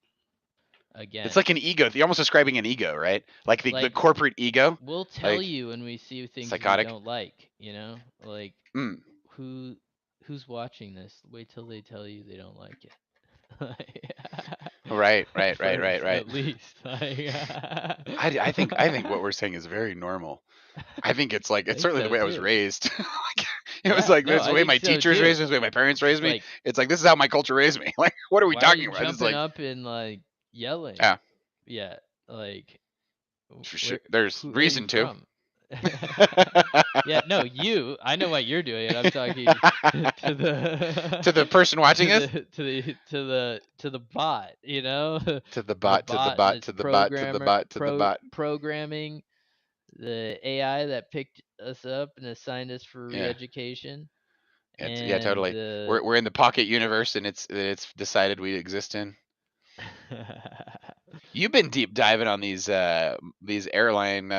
against? It's like an ego. You're almost describing an ego, right? Like the corporate ego. We'll tell you when we see things psychotic. We don't like, like who's watching this? Wait till they tell you they don't like it. Right. At least. I think what we're saying is very normal. I think it's like it's certainly the way I was raised. It was like this is the way my teachers raised me, this is the way my parents raised me. It's like this is how my culture raised me. Like, what are we talking about? Jumping it's like up and like yelling. Yeah. Like there's reason to. Yeah, no, I know what you're doing, and I'm talking to the person watching it, to the bot, to the bot, programming the AI that picked us up and assigned us for re-education. Yeah, totally. We're in the pocket universe, and it's decided we exist in. You've been deep diving on these airline.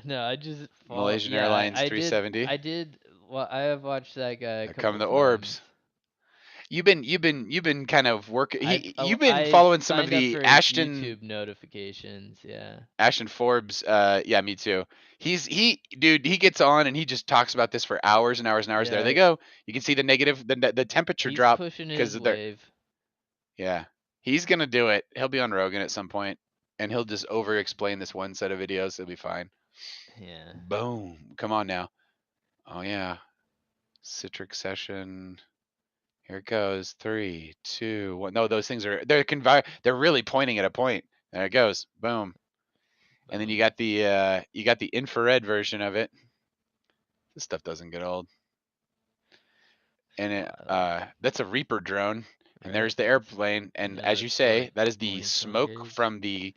No, I just Malaysian Airlines 370. I did. Well, I have watched that guy. Come the orbs. You've been kind of working. You've been following some of the Ashton YouTube notifications. Yeah. Ashton Forbes. Yeah, me too. He gets on and he just talks about this for hours and hours and hours. Yeah. There they go. You can see the temperature drop because of wave. Yeah, he's gonna do it. He'll be on Rogan at some point, and he'll just over explain this one set of videos. It'll be fine. Yeah. Boom. Come on now. Oh yeah. Citric session. Here it goes. 3, 2, 1. No, those things they're really pointing at a point. There it goes. Boom. And then you got the infrared version of it. This stuff doesn't get old. And that's a Reaper drone. And there's the airplane. And as you say, that is the smoke from the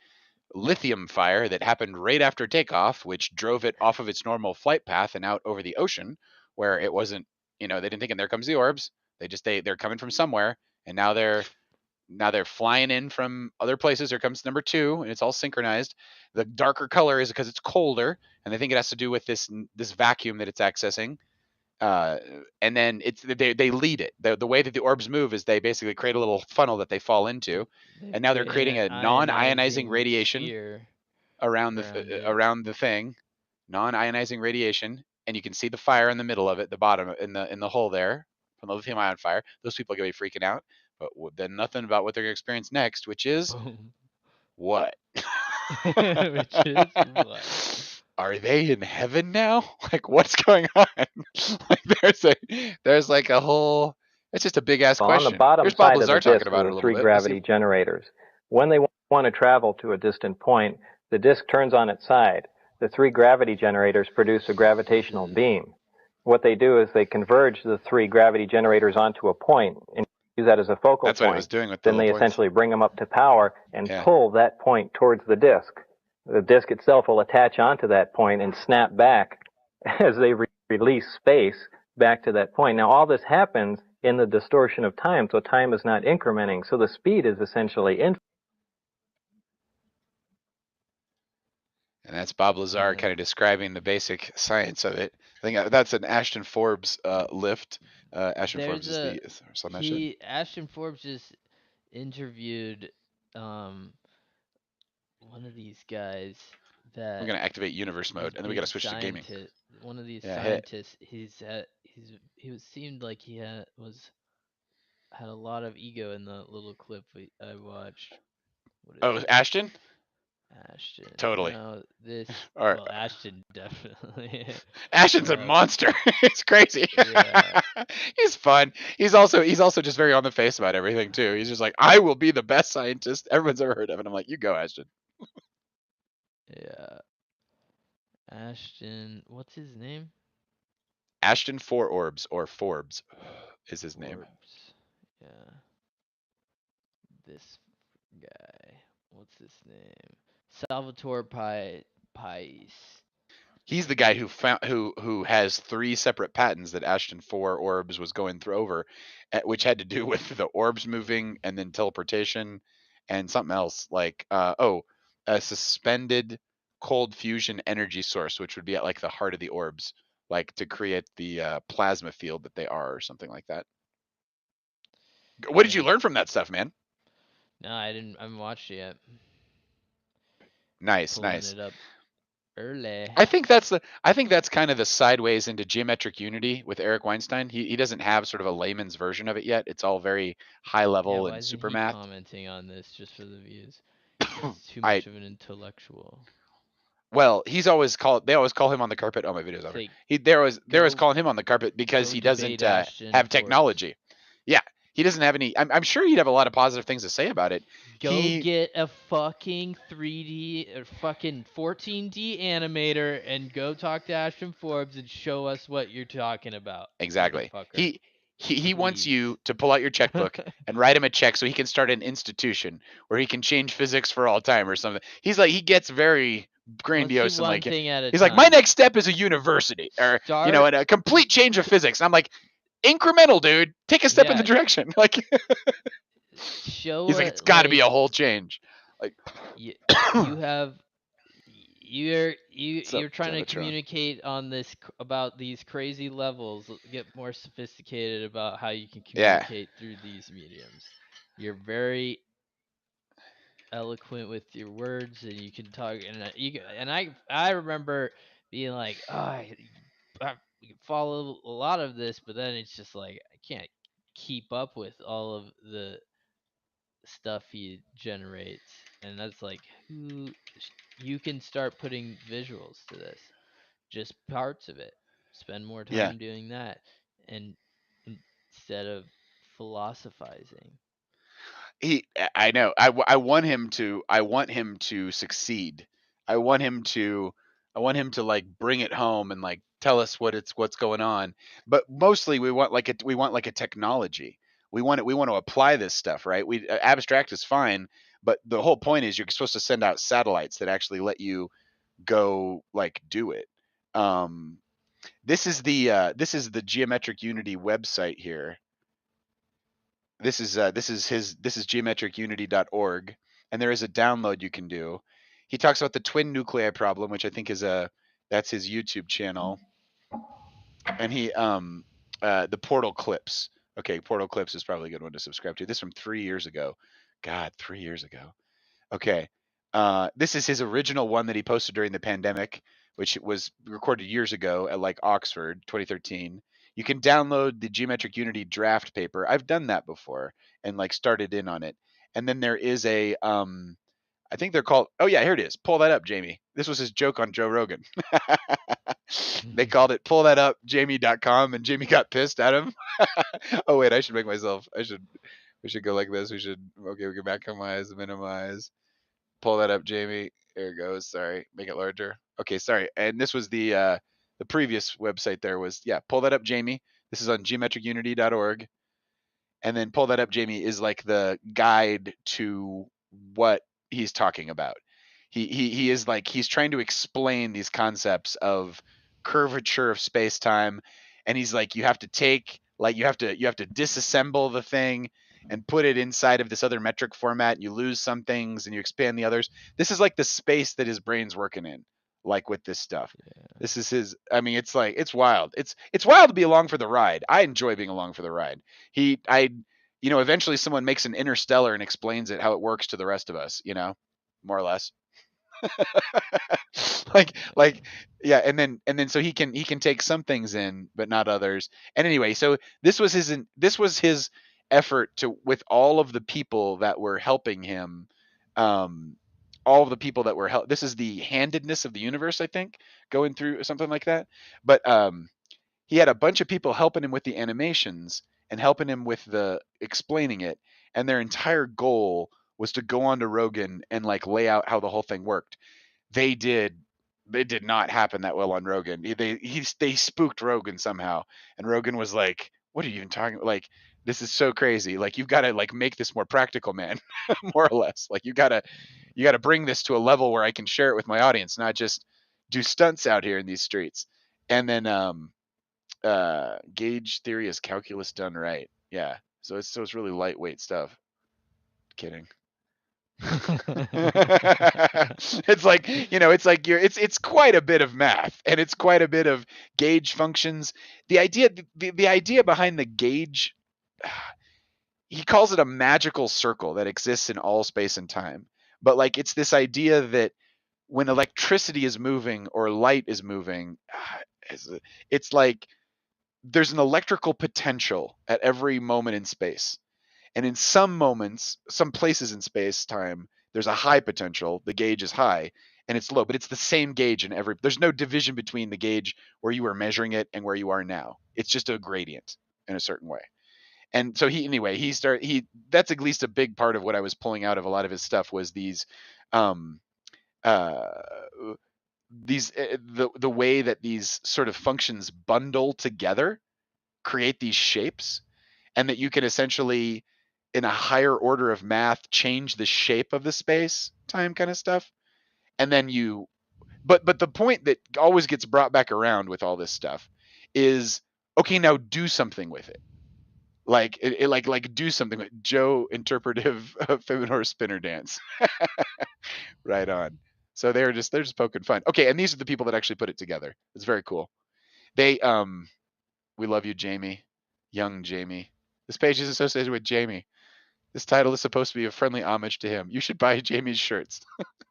lithium fire that happened right after takeoff, which drove it off of its normal flight path and out over the ocean, where it wasn't. They didn't think, and there comes the orbs. They're coming from somewhere, and now they're flying in from other places. Here comes number 2, and it's all synchronized. The darker color is because it's colder, and they think it has to do with this vacuum that it's accessing. And then they lead it. The way that the orbs move is they basically create a little funnel that they fall into, and now they're creating a non-ionizing radiation around the thing, non-ionizing radiation, and you can see the fire in the middle of it, the bottom in the hole there from the lithium ion fire. Those people are gonna be freaking out, but then nothing about what they're gonna experience next, which is what? Which is what? Are they in heaven now? Like, what's going on? Like, there's like a whole. It's just a big ass question. On the bottom Here's Bob side Lazar of the talking disk about are it a the little three bit. gravity generators. When they want to travel to a distant point, the disk turns on its side. The 3 gravity generators produce a gravitational beam. What they do is they converge the 3 gravity generators onto a point and use that as a focal point. That's what it was doing with the Then they little points. essentially bring them up to power and pull that point towards the disk. The disk itself will attach onto that point and snap back as they release space back to that point. Now, all this happens in the distortion of time, so time is not incrementing. So the speed is essentially infinite. And that's Bob Lazar kind of describing the basic science of it. I think that's an Ashton Forbes lift. Ashton Forbes is the something I should. Ashton Forbes just interviewed one of these guys that We're gonna activate universe mode, and then we gotta switch to gaming. One of these scientists, he seemed like he had a lot of ego in the little clip I watched. Ashton? Ashton. Totally. No, Well, Ashton definitely. Ashton's a monster. It's crazy. Yeah. He's fun. He's also just very on the face about everything too. He's just like, I will be the best scientist everyone's ever heard of, and I'm like, you go, Ashton. Yeah. Ashton, what's his name? Ashton Forbes or Forbes is his name. Yeah. This guy. What's his name? Salvatore Pais. He's the guy who has 3 separate patents that Ashton Forbes was going through over, which had to do with the orbs moving and then teleportation and something else like a suspended cold fusion energy source, which would be at like the heart of the orbs, like to create the plasma field that they are or something like that. What did you learn from that stuff, man? No, I haven't watched it yet. Nice. It up early. I think that's kind of the sideways into geometric unity with Eric Weinstein. He doesn't have sort of a layman's version of it yet. It's all very high level and super math. Commenting on this just for the views. He's too much of an intellectual. Well, they always call him on the carpet. Oh, my video's over. They always calling him on the carpet because he doesn't have technology. Yeah. He doesn't have any. I'm sure he'd have a lot of positive things to say about it. Go get a fucking 3D or fucking 14D animator and go talk to Ashton Forbes and show us what you're talking about. Exactly. He wants you to pull out your checkbook and write him a check so he can start an institution where he can change physics for all time or something. He's like, he gets very grandiose and like, he's like, my next step is a university or and a complete change of physics. I'm like, incremental, dude. Take a step in the direction. Like, show. He's like, it's got to be a whole change. Like, you're trying to communicate on this about these crazy levels. Get more sophisticated about how you can communicate through these mediums. You're very eloquent with your words, and you can talk. And I remember being like, I can follow a lot of this, but then it's just like I can't keep up with all of the stuff he generates, and that's like, you can start putting visuals to this, just parts of it. Spend more time doing that, and instead of philosophizing. I know. I want him to succeed. I want him to like bring it home and like tell us what's going on. But mostly we want like a technology. We want to apply this stuff, right? Abstract is fine, But the whole point is you're supposed to send out satellites that actually let you go like do it. This is the Geometric Unity website here. This is geometricunity.org, and there is a download you can do. He talks about the twin nuclei problem, which I think is that's his YouTube channel. And he the portal clips. Okay, portal clips is probably a good one to subscribe to. This is from 3 years ago. God, 3 years ago. Okay. This is his original one that he posted during the pandemic, which was recorded years ago at like Oxford, 2013. You can download the Geometric Unity draft paper. I've done that before and like started in on it. And then there is a I think they're called, oh yeah, here it is. Pull that up, Jamie. This was his joke on Joe Rogan. They called it pull that up, jamie.com, and Jamie got pissed at him. Oh wait, I should make myself, we should go like this. We can maximize, minimize. Pull that up, Jamie. There it goes. Sorry, make it larger. Okay, sorry. And this was the previous website there was, yeah, pull that up, Jamie. This is on geometricunity.org. And then pull that up, Jamie is like the guide to what he's talking about. He is like, he's trying to explain these concepts of curvature of space-time, and he's like, you have to disassemble the thing and put it inside of this other metric format, and you lose some things and you expand the others. This is like the space that his brain's working in, like with this stuff. Yeah. This is his, I mean, it's like, it's wild. It's wild to be along for the ride. I enjoy being along for the ride. Eventually someone makes an interstellar and explains it, how it works to the rest of us, more or less. Yeah, and then so he can take some things in but not others. And anyway, so this was his effort to, with all of the people that were helping him, this is the handedness of the universe, I think, going through something like that. But he had a bunch of people helping him with the animations and helping him with the explaining it, and their entire goal was to go on to Rogan and like lay out how the whole thing worked. It did not happen that well on Rogan. They spooked Rogan somehow, and Rogan was like, what are you even talking about? Like, this is so crazy. Like, you've got to like make this more practical, man. More or less. Like, you gotta bring this to a level where I can share it with my audience, not just do stunts out here in these streets. And then gauge theory is calculus done right. Yeah. So it's really lightweight stuff. Kidding. It's like, it's quite a bit of math, and it's quite a bit of gauge functions. The idea behind the gauge, he calls it a magical circle that exists in all space and time. But like, it's this idea that when electricity is moving or light is moving, it's like there's an electrical potential at every moment in space. And in some moments, some places in space time, there's a high potential. The gauge is high and it's low, but it's the same gauge in there's no division between the gauge where you were measuring it and where you are now. It's just a gradient in a certain way. And so that's at least a big part of what I was pulling out of a lot of his stuff was the way that these sort of functions bundle together, create these shapes, and that you can essentially, in a higher order of math, change the shape of the space time kind of stuff. And then but the point that always gets brought back around with all this stuff is, okay, now do something with it. Like do something with Joe interpretive Feminor spinner dance. Right on. So they're just poking fun. Okay. And these are the people that actually put it together. It's very cool. We love you, Jamie, young Jamie. This page is associated with Jamie. This title is supposed to be a friendly homage to him. You should buy Jamie's shirts.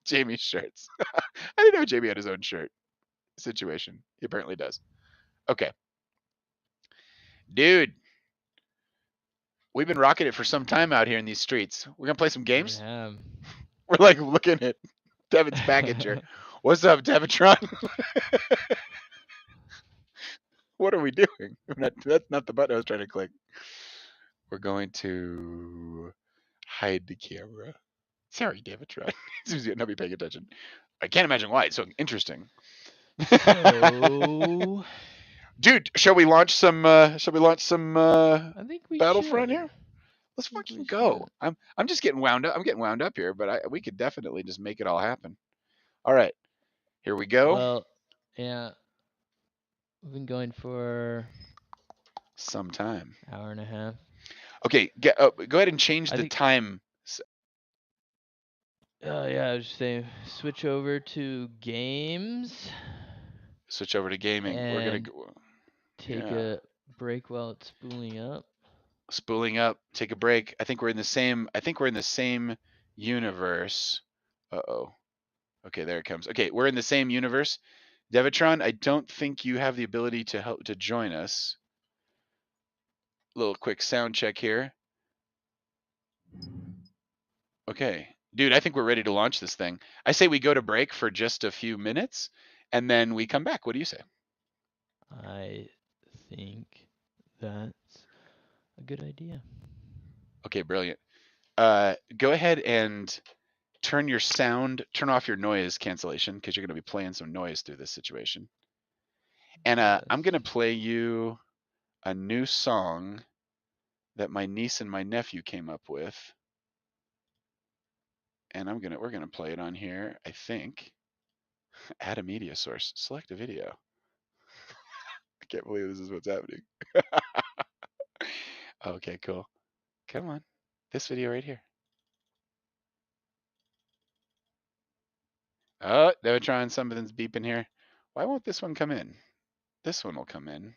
Jamie's shirts. I didn't know Jamie had his own shirt situation. He apparently does. Okay. Dude, we've been rocking it for some time out here in these streets. We're going to play some games? Yeah. We're like looking at Devin's package here. What's up, Devitron? What are we doing? That's not the button I was trying to click. We're going to hide the camera. Sorry, Devitron. Seems to not be paying attention. I can't imagine why. It's so interesting. So... Dude, shall we launch some I think we Battlefront should. here? Let's fucking go. I'm just getting wound up. I'm getting wound up here, but we could definitely just make it all happen. All right, here we go. Well, yeah, we've been going for some time. Hour and a half. Okay, go ahead and change the time. Yeah, I was just saying, switch over to games. Switch over to gaming. We're gonna go, take a break while it's spooling up. Spooling up. Take a break. I think we're in the same. Universe. Uh-oh. Okay, there it comes. Okay, we're in the same universe. Devitron, I don't think you have the ability to join us. Little quick sound check here. Okay. Dude, I think we're ready to launch this thing. I say we go to break for just a few minutes, and then we come back. What do you say? I think that's a good idea. Okay, brilliant. Go ahead and turn off your noise cancellation, because you're going to be playing some noise through this situation. And I'm going to play you a new song that my niece and my nephew came up with. And we're gonna play it on here, I think. Add a media source. Select a video. I can't believe this is what's happening. Okay, cool. Come on. This video right here. Oh, they're trying something's beeping here. Why won't this one come in? This one will come in.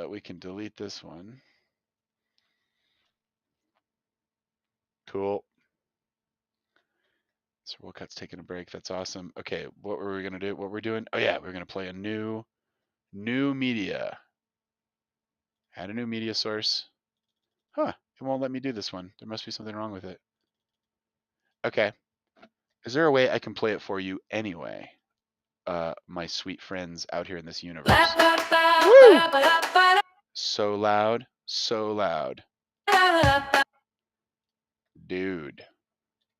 We can delete this one. Cool. So Wolcott's taking a break. That's awesome. Okay, what were we gonna do? What we're doing? Oh yeah, we're gonna play a new media. Add a new media source. Huh, it won't let me do this one. There must be something wrong with it. Okay. Is there a way I can play it for you anyway? My sweet friends out here in this universe. Woo! So loud, so loud. Dude,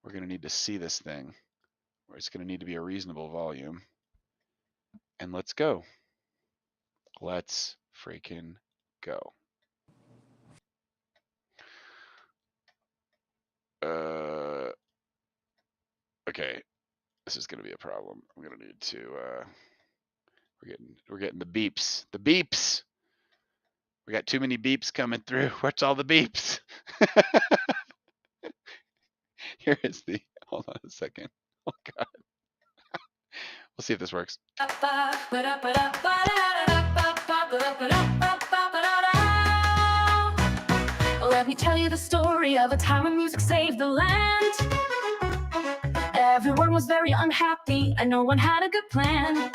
we're gonna need to see this thing, or it's gonna need to be a reasonable volume. And let's go. Let's freaking go. Okay, this is gonna be a problem. I'm gonna need to. We're getting the beeps. The beeps. We got too many beeps coming through. What's all the beeps? Here is the. Hold on a second. Oh God. We'll see if this works. Let me tell you the story of a time when music saved the land. Everyone was very unhappy and no one had a good plan.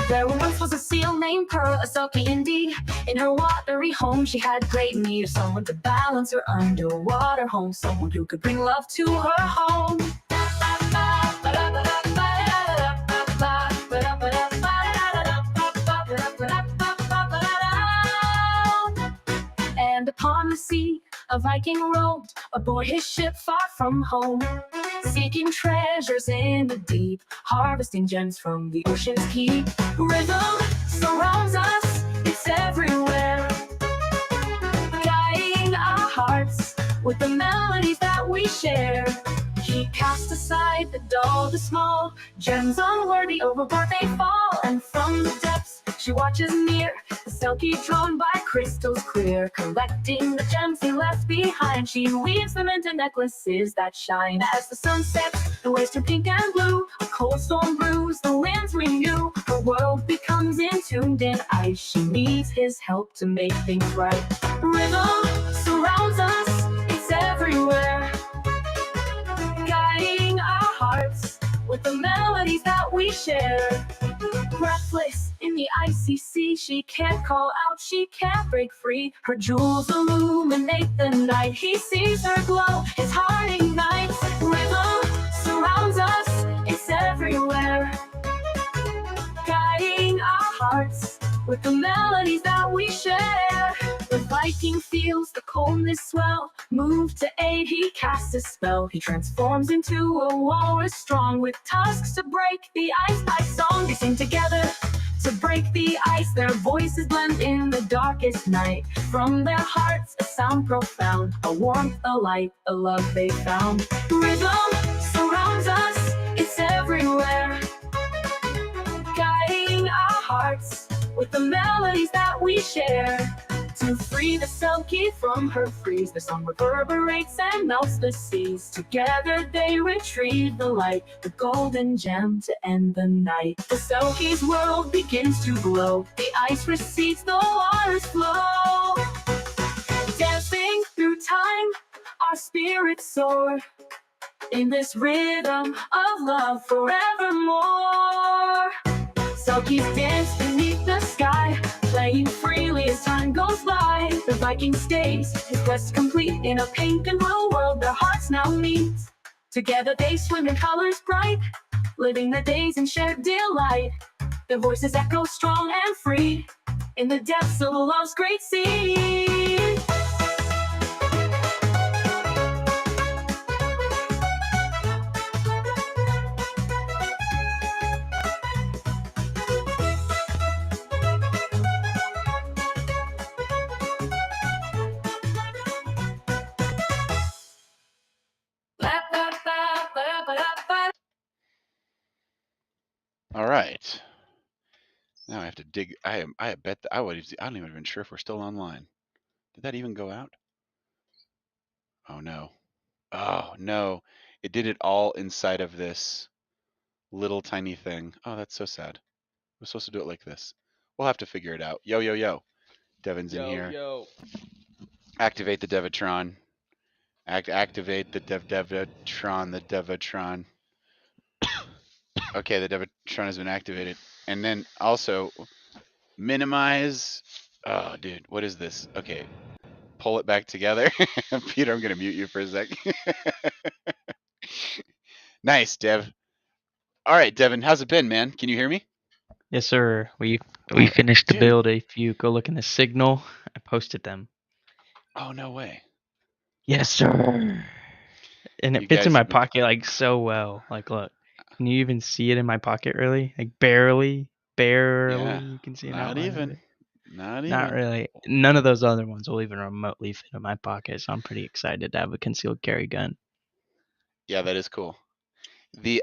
There once was a seal named Pearl, a sulky indeed. In her watery home she had great need of someone to balance her underwater home, someone who could bring love to her home. And upon the sea a Viking roamed aboard his ship far from home, seeking treasures in the deep, harvesting gems from the ocean's key. Rhythm surrounds us, it's everywhere, guiding our hearts with the melodies that we share. He cast aside the dull, the small, gems unworthy overboard they fall, and from the depths she watches near, the silky drawn by crystals clear. Collecting the gems he left behind, she weaves them into necklaces that shine. As the sun sets, the waves turn pink and blue, a cold storm brews, the winds renew. Her world becomes entombed in ice, she needs his help to make things right. Rhythm surrounds us, it's everywhere, guiding our hearts with the melodies that we share. Breathless in the icy sea, she can't call out, she can't break free. Her jewels illuminate the night, he sees her glow, his heart ignites. Rhythm surrounds us, it's everywhere, guiding our hearts with the melodies that we share. The Viking feels the coldness swell, moved to aid, he casts a spell. He transforms into a walrus strong, with tusks to break the ice by song. They sing together, To break the ice, their voices blend in the darkest night. From their hearts, a sound profound, a warmth, a light, a love they found. Rhythm surrounds us, it's everywhere, guiding our hearts with the melodies that we share. To free the Selkie from her freeze, the song reverberates and melts the seas. Together they retrieve the light, the golden gem to end the night. The Selkie's world begins to glow, the ice recedes, the waters flow. Dancing through time, our spirits soar in this rhythm of love forevermore. Selkies dance beneath the sky, playing freely as time goes by. The Viking stays, his quest complete. In a pink and blue world, their hearts now meet. Together they swim in colors bright, living the days in shared delight. Their voices echo strong and free in the depths of love's great sea. All right. Now I have to dig. I bet that I don't even sure if we're still online. Did that even go out? Oh no. Oh no. It did it all inside of this little tiny thing. Oh, that's so sad. We're supposed to do it like this. We'll have to figure it out. Yo, yo, yo. Devin's in here. Yo. Activate the Devitron. Activate the Devitron. The Devitron. Okay, the Devitron has been activated. And then also minimize. Oh, dude, what is this? Okay, pull it back together. Peter, I'm gonna mute you for a sec. Nice, Dev. All right, Devin, how's it been, man? Can you hear me? Yes, sir. We finished the build. If you go look in the signal, I posted them. Oh, no way. Yes, sir. And it fits in my pocket like so well. Like, look, can you even see it in my pocket? Really? Like barely. Yeah, You can see an not outline even. of it. Not even. Not really. None of those other ones will even remotely fit in my pocket. So I'm pretty excited to have a concealed carry gun. Yeah, that is cool. The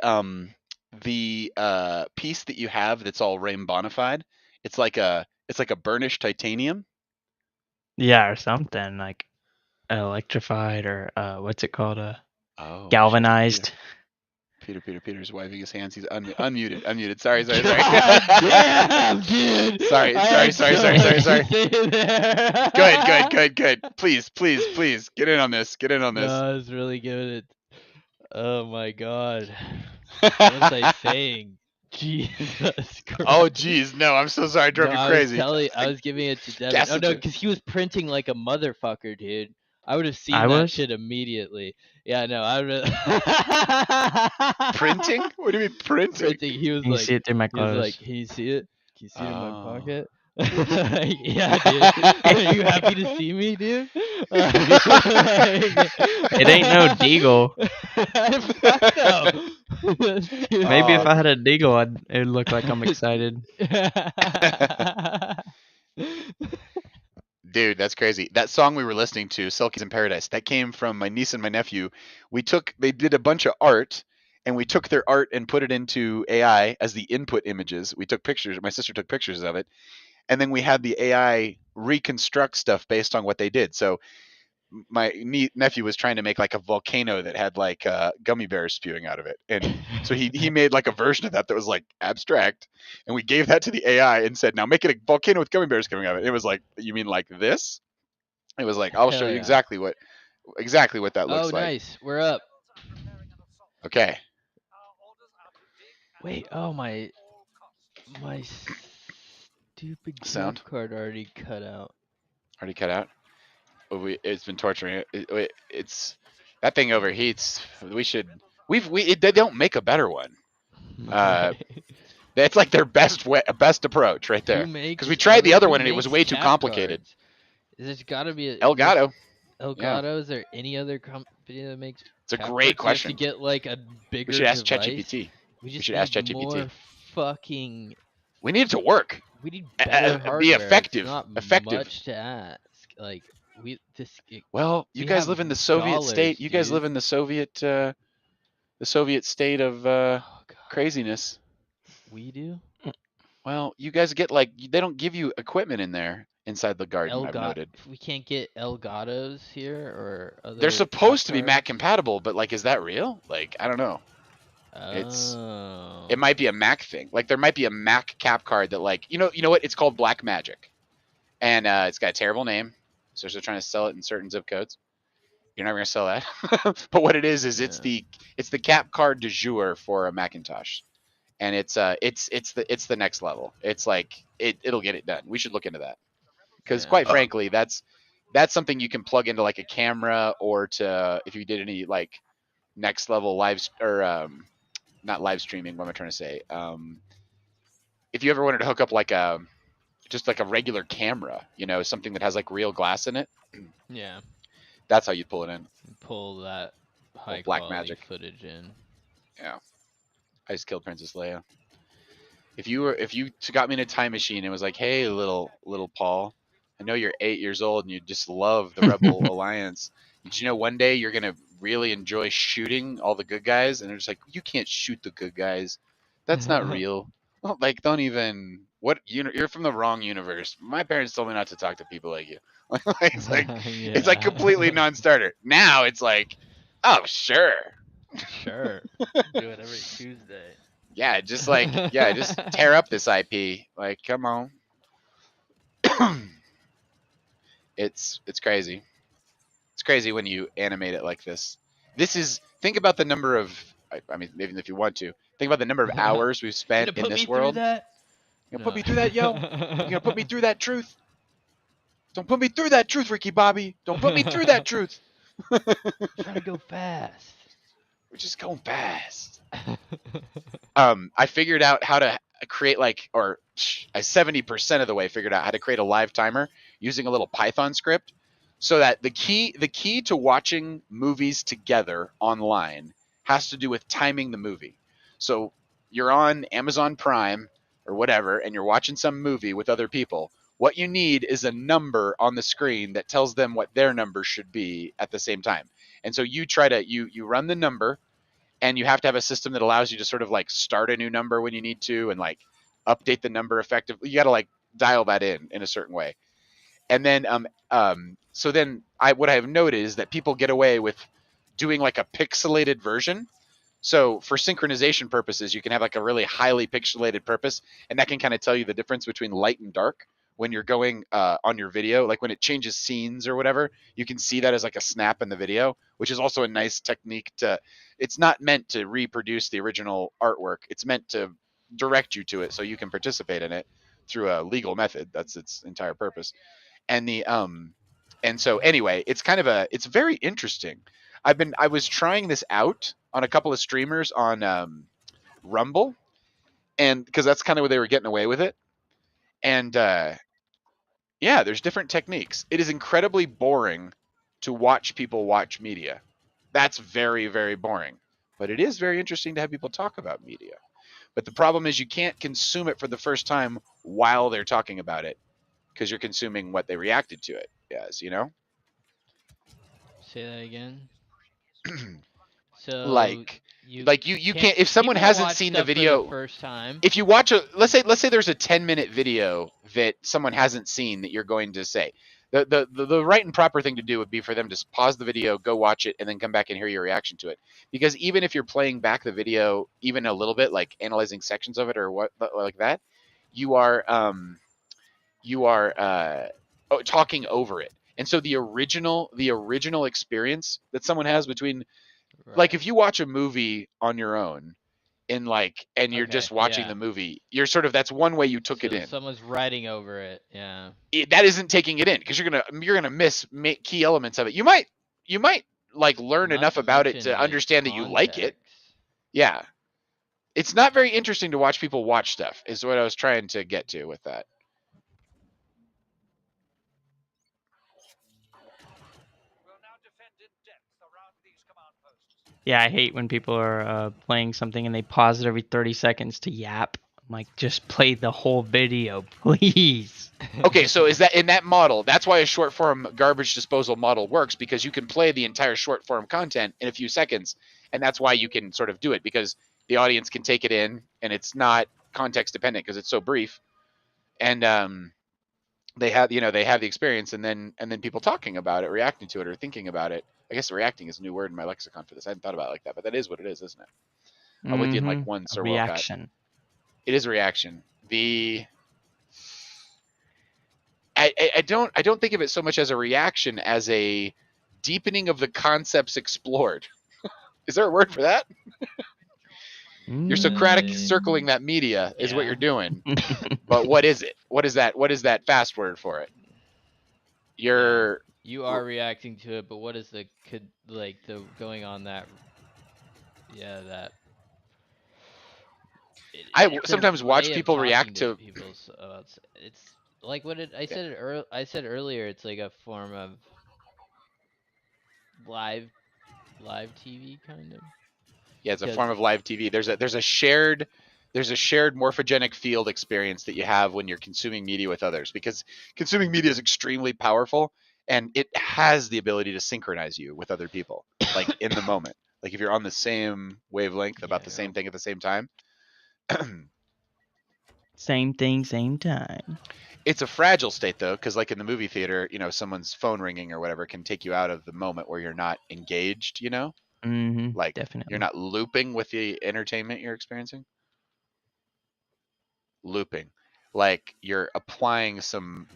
piece that you have that's all rainbonified, it's like a burnished titanium. Yeah, or something like electrified or what's it called? Galvanized. Shit, Peter's wiving his hands. He's unmuted. Sorry. Damn, dude. Sorry. Good. Please. Get in on this. No, I was really giving it. Oh my god. What was I saying? Jesus Christ. Oh jeez, no, I'm so sorry. I drove you crazy. I was giving it to Devin. Oh no, because he was printing like a motherfucker, dude. I would have seen that shit immediately. Yeah, no, I would. Printing? What do you mean printing? He was can like, you see it through my clothes? He was like, can you see it? Can you see it in my pocket? Yeah, dude. Are you happy to see me, dude? It ain't no deagle. Fuck no. Maybe if I had a deagle, it would look like I'm excited. Dude, that's crazy. That song we were listening to, Selkies in Paradise, that came from my niece and my nephew. They did a bunch of art, and we took their art and put it into AI as the input images. We took pictures. My sister took pictures of it. And then we had the AI reconstruct stuff based on what they did. So my nephew was trying to make like a volcano that had like gummy bears spewing out of it. And so he made like a version of that was like abstract. And we gave that to the AI and said, now make it a volcano with gummy bears coming out of it. It was like, you mean like this? It was like, I'll show you exactly what that looks like. Oh, nice. We're up. Okay. Wait, my stupid sound card already cut out. Already cut out? It's been torturing it. It's that thing overheats. They don't make a better one. That's like their best approach right there. Because we tried the other one and it was way too complicated. There's got to be Elgato. Elgato. Is there any other company that makes? It's a great question. To get like a bigger. We should ask device? ChatGPT. We should ask ChatGPT. More fucking We need it to work. We need better hardware. Be effective. It's not effective. much to ask. Like Well, you guys live in the Soviet state. You guys live in the Soviet state of craziness. We do. Well, you guys get like they don't give you equipment in there inside the garden. I've noted. We can't get Elgato's here or other. They're supposed to be Mac compatible, but like, is that real? Like, I don't know. It might be a Mac thing. Like, there might be a Mac cap card that, like, you know what? It's called Black Magic, and it's got a terrible name. So they're trying to sell it in certain zip codes. You're never gonna sell that. But what it is it's the cap card du jour for a Macintosh, and it's the next level. It's like it'll get it done. We should look into that because quite frankly, that's something you can plug into like a camera or to if you did any like next level not live streaming. What am I trying to say? If you ever wanted to hook up like just like a regular camera, something that has like real glass in it. Yeah. That's how you pull it in. Pull that high Black quality magic footage in. Yeah. I just killed Princess Leia. If you got me in a time machine and was like, hey, little Paul, I know you're 8 years old and you just love the Rebel Alliance. Did you know one day you're gonna really enjoy shooting all the good guys? And they're just like, you can't shoot the good guys. That's not real. Well, like, don't even. You're from the wrong universe. My parents told me not to talk to people like you. It's like completely non-starter. Now it's like, oh sure. Sure. Do it every Tuesday. Yeah, just tear up this IP. Like, come on. It's crazy. It's crazy when you animate it like this. Think about the number of, I mean, even if you want to, think about the number of hours we've spent in this world. You're gonna put me through that, yo? You're gonna put me through that truth? Don't put me through that truth, Ricky Bobby. Don't put me through that truth. Trying to go fast. We're just going fast. I figured out how to create I 70% of the way figured out how to create a live timer using a little Python script, so that the key to watching movies together online has to do with timing the movie. So you're on Amazon Prime or whatever, and you're watching some movie with other people. What you need is a number on the screen that tells them what their number should be at the same time. And so you run the number, and you have to have a system that allows you to sort of like start a new number when you need to and like update the number effectively. You got to like dial that in a certain way. And then what I have noted is that people get away with doing like a pixelated version. So for synchronization purposes, you can have like a really highly pixelated purpose, and that can kind of tell you the difference between light and dark when you're going on your video. Like when it changes scenes or whatever, you can see that as like a snap in the video, which is also a nice technique it's not meant to reproduce the original artwork. It's meant to direct you to it so you can participate in it through a legal method. That's its entire purpose. And so anyway, it's very interesting. I was trying this out on a couple of streamers on Rumble, and because that's kind of where they were getting away with it. And there's different techniques. It is incredibly boring to watch people watch media. That's very, very boring. But it is very interesting to have people talk about media. But the problem is you can't consume it for the first time while they're talking about it, because you're consuming what they reacted to it as, Say that again. So you can't, if someone hasn't seen the video the first time. If you watch let's say there's a 10-minute video that someone hasn't seen that you're going to say, the right and proper thing to do would be for them to pause the video, go watch it, and then come back and hear your reaction to it. Because even if you're playing back the video even a little bit, like analyzing sections of it or what like that, you are talking over it. And so the original experience that someone has between, like, if you watch a movie on your own and you're just watching the movie, you're sort of, that's one way you took it in. Someone's writing over it. Yeah. That isn't taking it in, because you're gonna miss key elements of it. You might like learn enough about it to understand that you like it. Yeah. It's not very interesting to watch people watch stuff, is what I was trying to get to with that. Yeah, I hate when people are playing something and they pause it every 30 seconds to yap. like, just play the whole video, please. Okay, so is that in that model? That's why a short form garbage disposal model works, because you can play the entire short form content in a few seconds, and that's why you can sort of do it, because the audience can take it in, and it's not context dependent because it's so brief, and they have the experience, and then people talking about it, reacting to it, or thinking about it. I guess reacting is a new word in my lexicon for this. I hadn't thought about it like that, but that is what it is, isn't it? I'm with you in like one Sir Walcott. Reaction. It is a reaction. I don't think of it so much as a reaction as a deepening of the concepts explored. Is there a word for that? You're Socratic circling that media is what you're doing. But what is it? What is that? What is that fast word for it? You are reacting to it, but what is the going on that? Yeah, that. I sometimes watch people react to people's. It's like what I said. I said earlier. It's like a form of live TV kind of. Yeah, it's a form of live TV. There's a shared morphogenic field experience that you have when you're consuming media with others, because consuming media is extremely powerful, and it has the ability to synchronize you with other people, like in the moment. Like if you're on the same wavelength about the same thing at the same time. Same thing, same time. It's a fragile state though, because like in the movie theater, someone's phone ringing or whatever can take you out of the moment where you're not engaged, like definitely. You're not looping with the entertainment you're experiencing. Looping, like you're applying some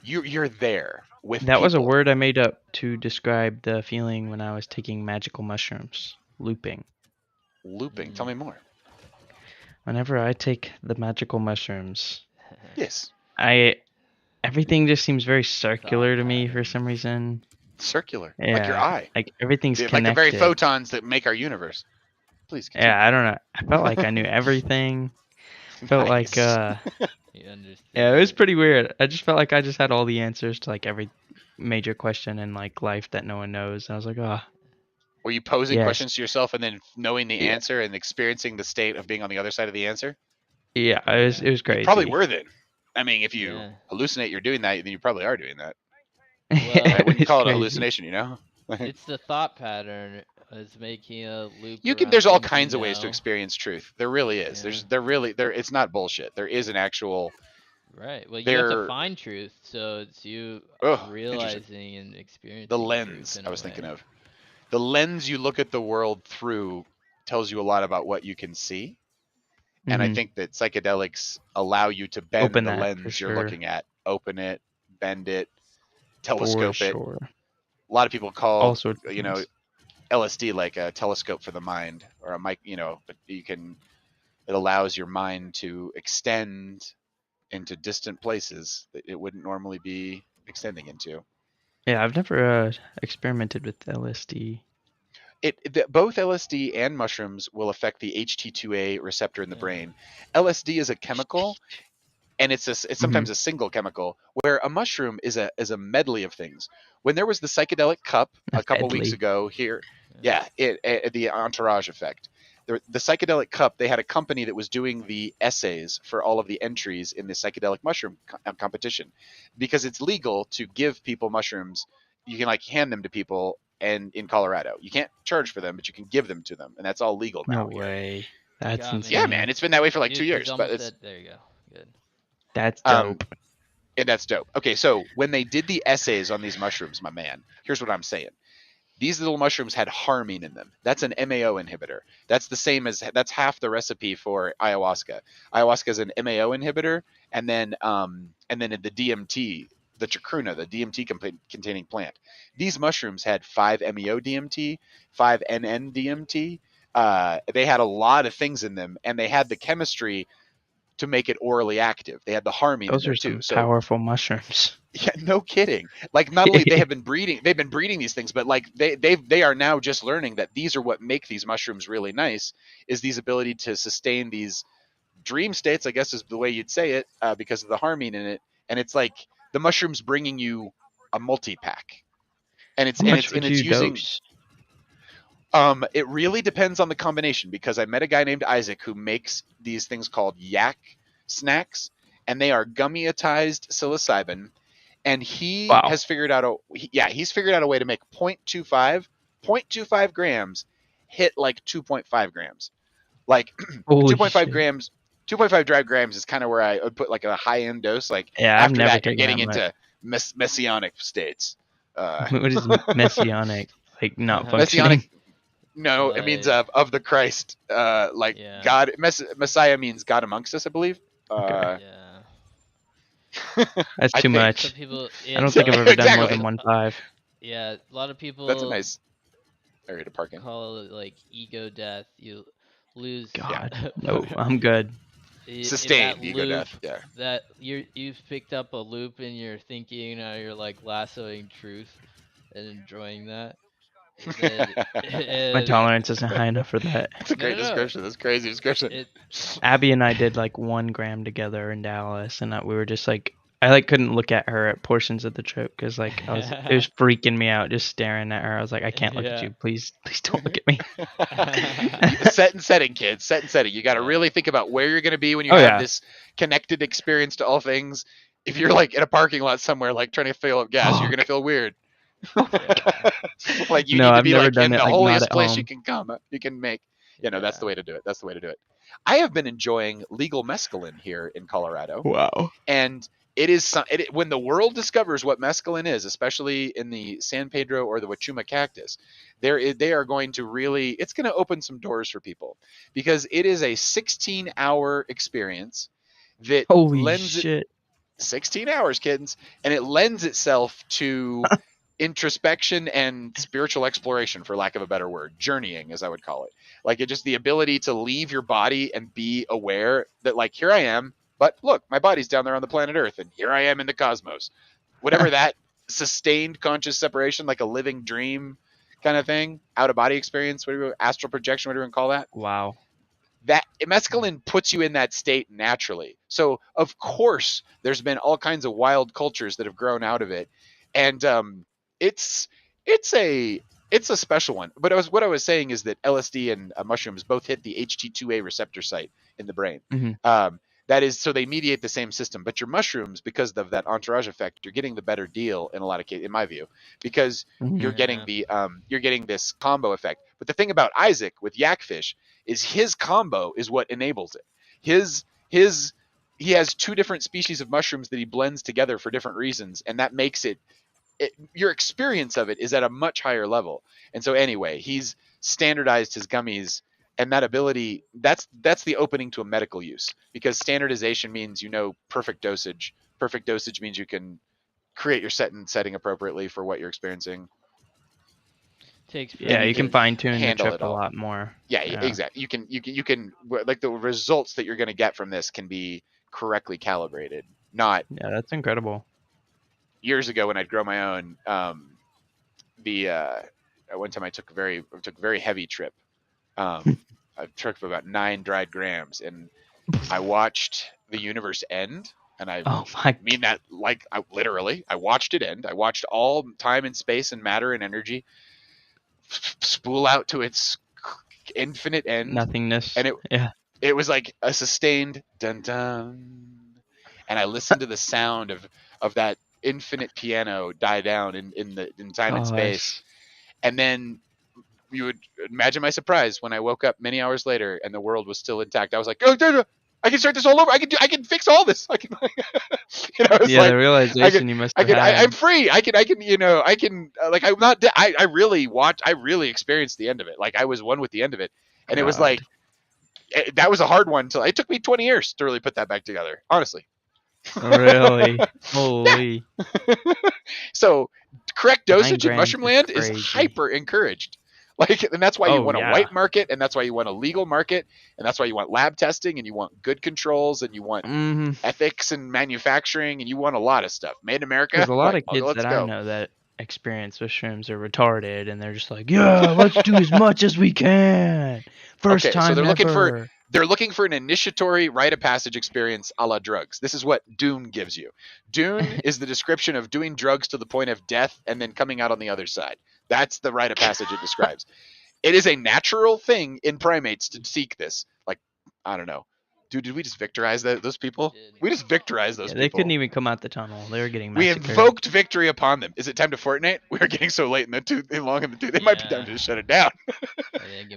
you're there with that people. Was a word I made up to describe the feeling when I was taking magical mushrooms. Looping. Tell me more. Whenever I take the magical mushrooms, yes, everything just seems very circular to me for some reason. Circular, yeah, like your eye. Like everything's connected. Like the very photons that make our universe. Please continue. Yeah, I don't know. I felt like I knew everything. Felt like yeah, it was pretty weird. I just felt like I just had all the answers to like every major question in like life that no one knows. I was like, oh. Were you posing questions to yourself and then knowing the answer and experiencing the state of being on the other side of the answer? Yeah, it was crazy. You probably were then. I mean, if you hallucinate you're doing that, then you probably are doing that. Well, I wouldn't call it a hallucination, It's the thought pattern is making a loop. There's all kinds of ways to experience truth. There really is. Yeah. It's not bullshit. There is an actual. Right. Well, you have to find truth, so it's you realizing and experiencing. The lens I was thinking of. The lens you look at the world through tells you a lot about what you can see. Mm-hmm. And I think that psychedelics allow you to bend the lens you're looking at. Open it, bend it, telescope it. A lot of people call LSD like a telescope for the mind, or a mic, but it allows your mind to extend into distant places that it wouldn't normally be extending into. Yeah, I've never experimented with LSD. Both LSD and mushrooms will affect the HT2A receptor in the brain. LSD is a chemical, and it's sometimes a single chemical, where a mushroom is a medley of things. When there was the psychedelic cup a couple weeks ago here, the entourage effect. The psychedelic cup, they had a company that was doing the essays for all of the entries in the psychedelic mushroom competition, because it's legal to give people mushrooms. You can hand them to people, and in Colorado, you can't charge for them, but you can give them to them, and that's all legal now. No way. That's insane. Yeah, man, it's been that way for like 2 years. But there you go. Good. That's dope. And that's dope. Okay, so when they did the essays on these mushrooms, my man, here's what I'm saying. These little mushrooms had harmine in them. That's an MAO inhibitor. That's half the recipe for ayahuasca. Ayahuasca is an MAO inhibitor, and then the DMT, the chacruna, the DMT containing plant. These mushrooms had 5-MeO DMT, 5-NN DMT. They had a lot of things in them, and they had the chemistry to make it orally active. They had the harmine Those in there are too. Some powerful mushrooms. Yeah, no kidding. Like, not only they've been breeding these things, but like they are now just learning that these are what make these mushrooms really nice, is these ability to sustain these dream states, I guess is the way you'd say it, because of the harmine in it. And it's like the mushroom's bringing you a multi-pack. And it's using dose? It really depends on the combination, because I met a guy named Isaac who makes these things called yak snacks, and they are gummiatized psilocybin, and he has figured out he's figured out a way to make 0.25 grams hit like 2.5 grams. Like 2.5 grams, 2.5 dry grams is kind of where I would put like a high end dose. Like I've after never that, you're taken getting that into messianic states. What is messianic? Like not functioning? Messianic. No, it means of the Christ. God, Messiah means God amongst us, I believe. That's too much. Some people, I don't think I've ever done more than 1.5. Yeah, a lot of people. That's a nice area to park in. Call it like ego death. You lose. God, no, I'm good. Sustained ego death. Yeah. That you've picked up a loop in your thinking. Now you're like lassoing truth and enjoying that. My tolerance isn't high enough for that. That's a great description. That's a crazy description. Abby and I did like 1 gram together in Dallas, and we were just like, I like couldn't look at her at portions of the trip because like it was freaking me out just staring at her. I was like, I can't look at you. Please don't look at me. Set and setting, kids. Set and setting. You got to really think about where you're going to be when you have this connected experience to all things. If you're like in a parking lot somewhere, like trying to fill up gas, you're going to feel weird. Like you need to be like in the holiest place you can make. That's the way to do it. That's the way to do it. I have been enjoying legal mescaline here in Colorado. Wow. And it is when the world discovers what mescaline is, especially in the San Pedro or the Wachuma cactus, they are going to really, it's going to open some doors for people, because it is a 16-hour experience that lends 16 hours, kids, and it lends itself to introspection and spiritual exploration, for lack of a better word, journeying, as I would call it. Like just the ability to leave your body and be aware that, like, here I am, but look, my body's down there on the planet Earth, and here I am in the cosmos. Whatever that sustained conscious separation, like a living dream kind of thing, out of body experience, whatever, astral projection, whatever you want to call that. Wow. That mescaline puts you in that state naturally. So of course there's been all kinds of wild cultures that have grown out of it, and it's a special one. But what I was saying is that LSD and mushrooms both hit the HT2A receptor site in the brain. Mm-hmm. That is, so they mediate the same system. But your mushrooms, because of that entourage effect, you're getting the better deal in a lot of cases, in my view, because you're getting this combo effect. But the thing about Isaac with Yakfish is his combo is what enables it. He has 2 different species of mushrooms that he blends together for different reasons, and that makes it your experience of it is at a much higher level. And so anyway, he's standardized his gummies, and that ability, that's the opening to a medical use, because standardization means perfect dosage. Perfect dosage means you can create your setting appropriately for what you're experiencing. You can fine tune the trip a lot more. Yeah, exactly. You can like the results that you're going to get from this can be correctly calibrated. Yeah, that's incredible. Years ago when I'd grow my own, one time I took a very heavy trip. I took about 9 dried grams, and I watched the universe end. And I mean that like I watched it end. I watched all time and space and matter and energy spool out to its infinite end. Nothingness. And it was like a sustained dun dun. And I listened to the sound of that infinite piano die down in time and space. And then you would imagine my surprise when I woke up many hours later and the world was still intact. I was like, oh, I can start this all over. I can fix all this. I can, the realization you must have had. I'm free. I can, like, I'm not dead. I really experienced the end of it. Like, I was one with the end of it. And it was like, that was a hard one. It took me 20 years to really put that back together, honestly. Really? Holy. So correct dosage in mushroom land is hyper encouraged. Like, and that's why you want a white market, and that's why you want a legal market, and that's why you want lab testing, and you want good controls, and you want ethics and manufacturing, and you want a lot of stuff made in America. There's a lot of kids that I know that experience with shrooms are retarded, and they're just like, yeah, let's do as much as we can. First time so they're looking for an initiatory rite of passage experience a la drugs. This is what Dune gives you. Dune is the description of doing drugs to the point of death and then coming out on the other side. That's the rite of passage it describes. It is a natural thing in primates to seek this. Like, I don't know. Dude, did we just victorize those people? We just victorized those people. They couldn't even come out the tunnel. They were getting We massacred. invoked victory upon them. Is it time to Fortnite? We are getting so late in the tooth, long in the tooth. It might be time to just shut it down.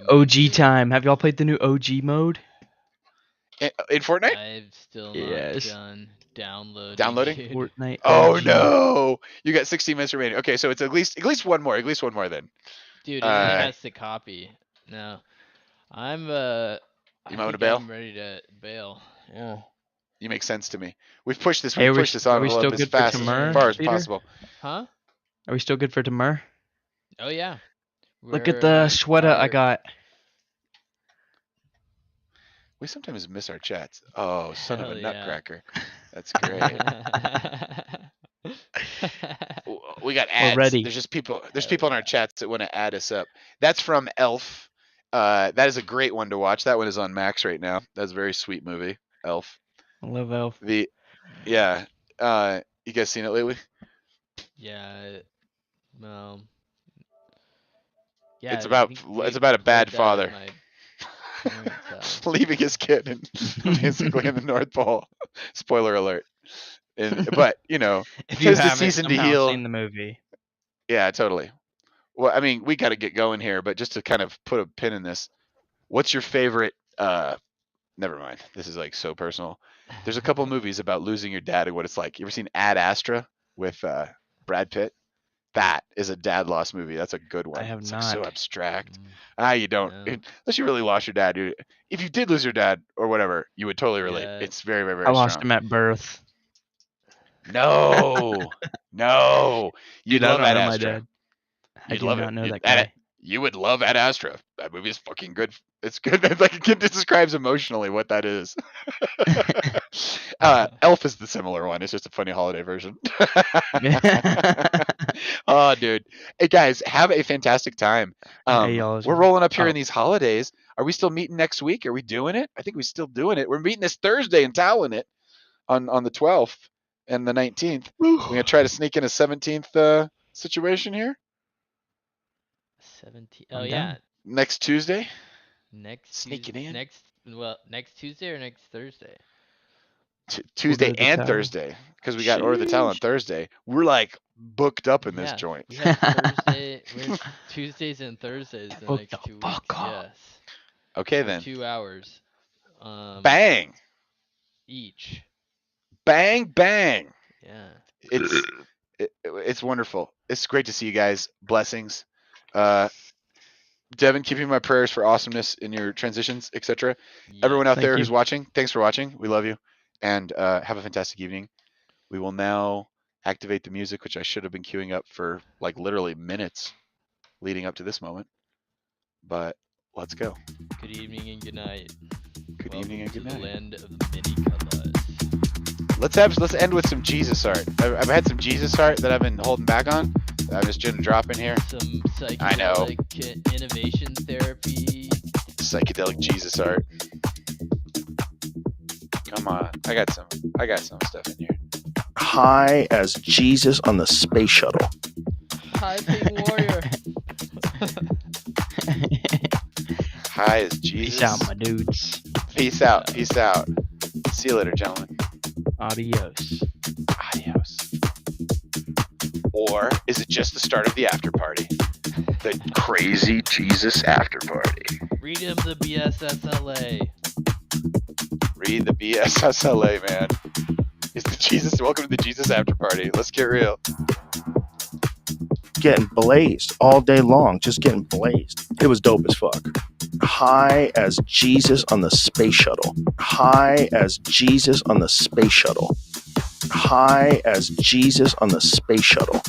OG time. Have y'all played the new OG mode? In Fortnite? I've still not done downloading. Downloading? Dude. Fortnite. Oh OG. no! You got 16 minutes remaining. Okay, so it's at least one more. At least one more then. Dude, it only has to copy. No, I'm You might want to bail. I'm ready to bail. Yeah. You make sense to me. We've pushed this. Hey, We've pushed this on we still as good fast for as Tamur, far as Peter? possible. Huh? Are we still good for Tamur? Oh yeah. Look at the sweater I got. We sometimes miss our chats. Oh, son of a Hell yeah. nutcracker. That's great. We got ads. ready. There's just people. There's people in our chats that want to add us up. That's from Elf. That is a great one to watch. That one is on Max right now. That's a very sweet movie. Elf. I love Elf. Yeah. You guys seen it lately? Yeah. Yeah. It's about a bad father leaving his kid and basically in the North Pole. Spoiler alert. But you know, If you tis the haven't season to somehow heal. seen the movie, Yeah, totally. Well, I mean, we got to get going here, but just to kind of put a pin in this, what's your favorite? Never mind. This is like so personal. There's a couple movies about losing your dad and what it's like. You ever seen Ad Astra with Brad Pitt? That is a dad loss movie. That's a good one. I have It's not. like so abstract. You don't. No. Unless you really lost your dad, dude. If you did lose your dad or whatever, you would totally relate. Yeah. It's very, very, very I lost strong. him at birth. No, no. You'd Dude, I love don't Ad know my Astra. dad. I You'd do love not it. know that Ad- guy. You would love Ad Astra. That movie is fucking good. It's good. Like it describes emotionally what that is. Elf is the similar one. It's just a funny holiday version. Oh, dude. Hey guys, have a fantastic time. Hey, y'all. We're rolling up here Oh. in these holidays. Are we still meeting next week? Are we doing it? I think we're still doing it. We're meeting this Thursday in Talonit on the 12th and the 19th. We're gonna try to sneak in a 17th situation here 17. I'm Oh down. yeah. next Tuesday. Next Sneak it Tues- in. Next Tuesday or next Thursday? Tuesday to the and town. Thursday because we got Order the Talent Thursday. We're like booked up in this Yeah, joint. We have Thursday. We have Tuesdays and Thursdays the Book next the 2 fuck weeks. up. Yes. Okay For then. 2 hours. Bang, Each. bang, bang. Yeah. It's wonderful. It's great to see you guys. Blessings. Devin, keep you in my prayers for awesomeness in your transitions, etc. Everyone out Thank there you. who's watching, thanks for watching. We love you, and have a fantastic evening. We will now activate the music, which I should have been queuing up for like literally minutes leading up to this moment. But let's go. Good evening and good night. Good evening and good night. To the land of the many colors. Let's end with some Jesus art. I've had some Jesus art that I've been holding back on. I'm just gonna drop in here. Some I know. psychedelic innovation therapy. Psychedelic Jesus art. Come on, I got some stuff in here. High as Jesus on the space shuttle. High Ping Warrior. High as Jesus. Peace out, my dudes. Peace out. Peace out. See you later, gentlemen. Adios. Adios. Or is it just the start of the after party? The crazy Jesus after party. Read him the BSSLA. Read the BSSLA, man. It's the Jesus. Welcome to the Jesus after party. Let's get real. Getting blazed all day long, just getting blazed. It was dope as fuck. High as Jesus on the space shuttle. High as Jesus on the space shuttle. High as Jesus on the space shuttle.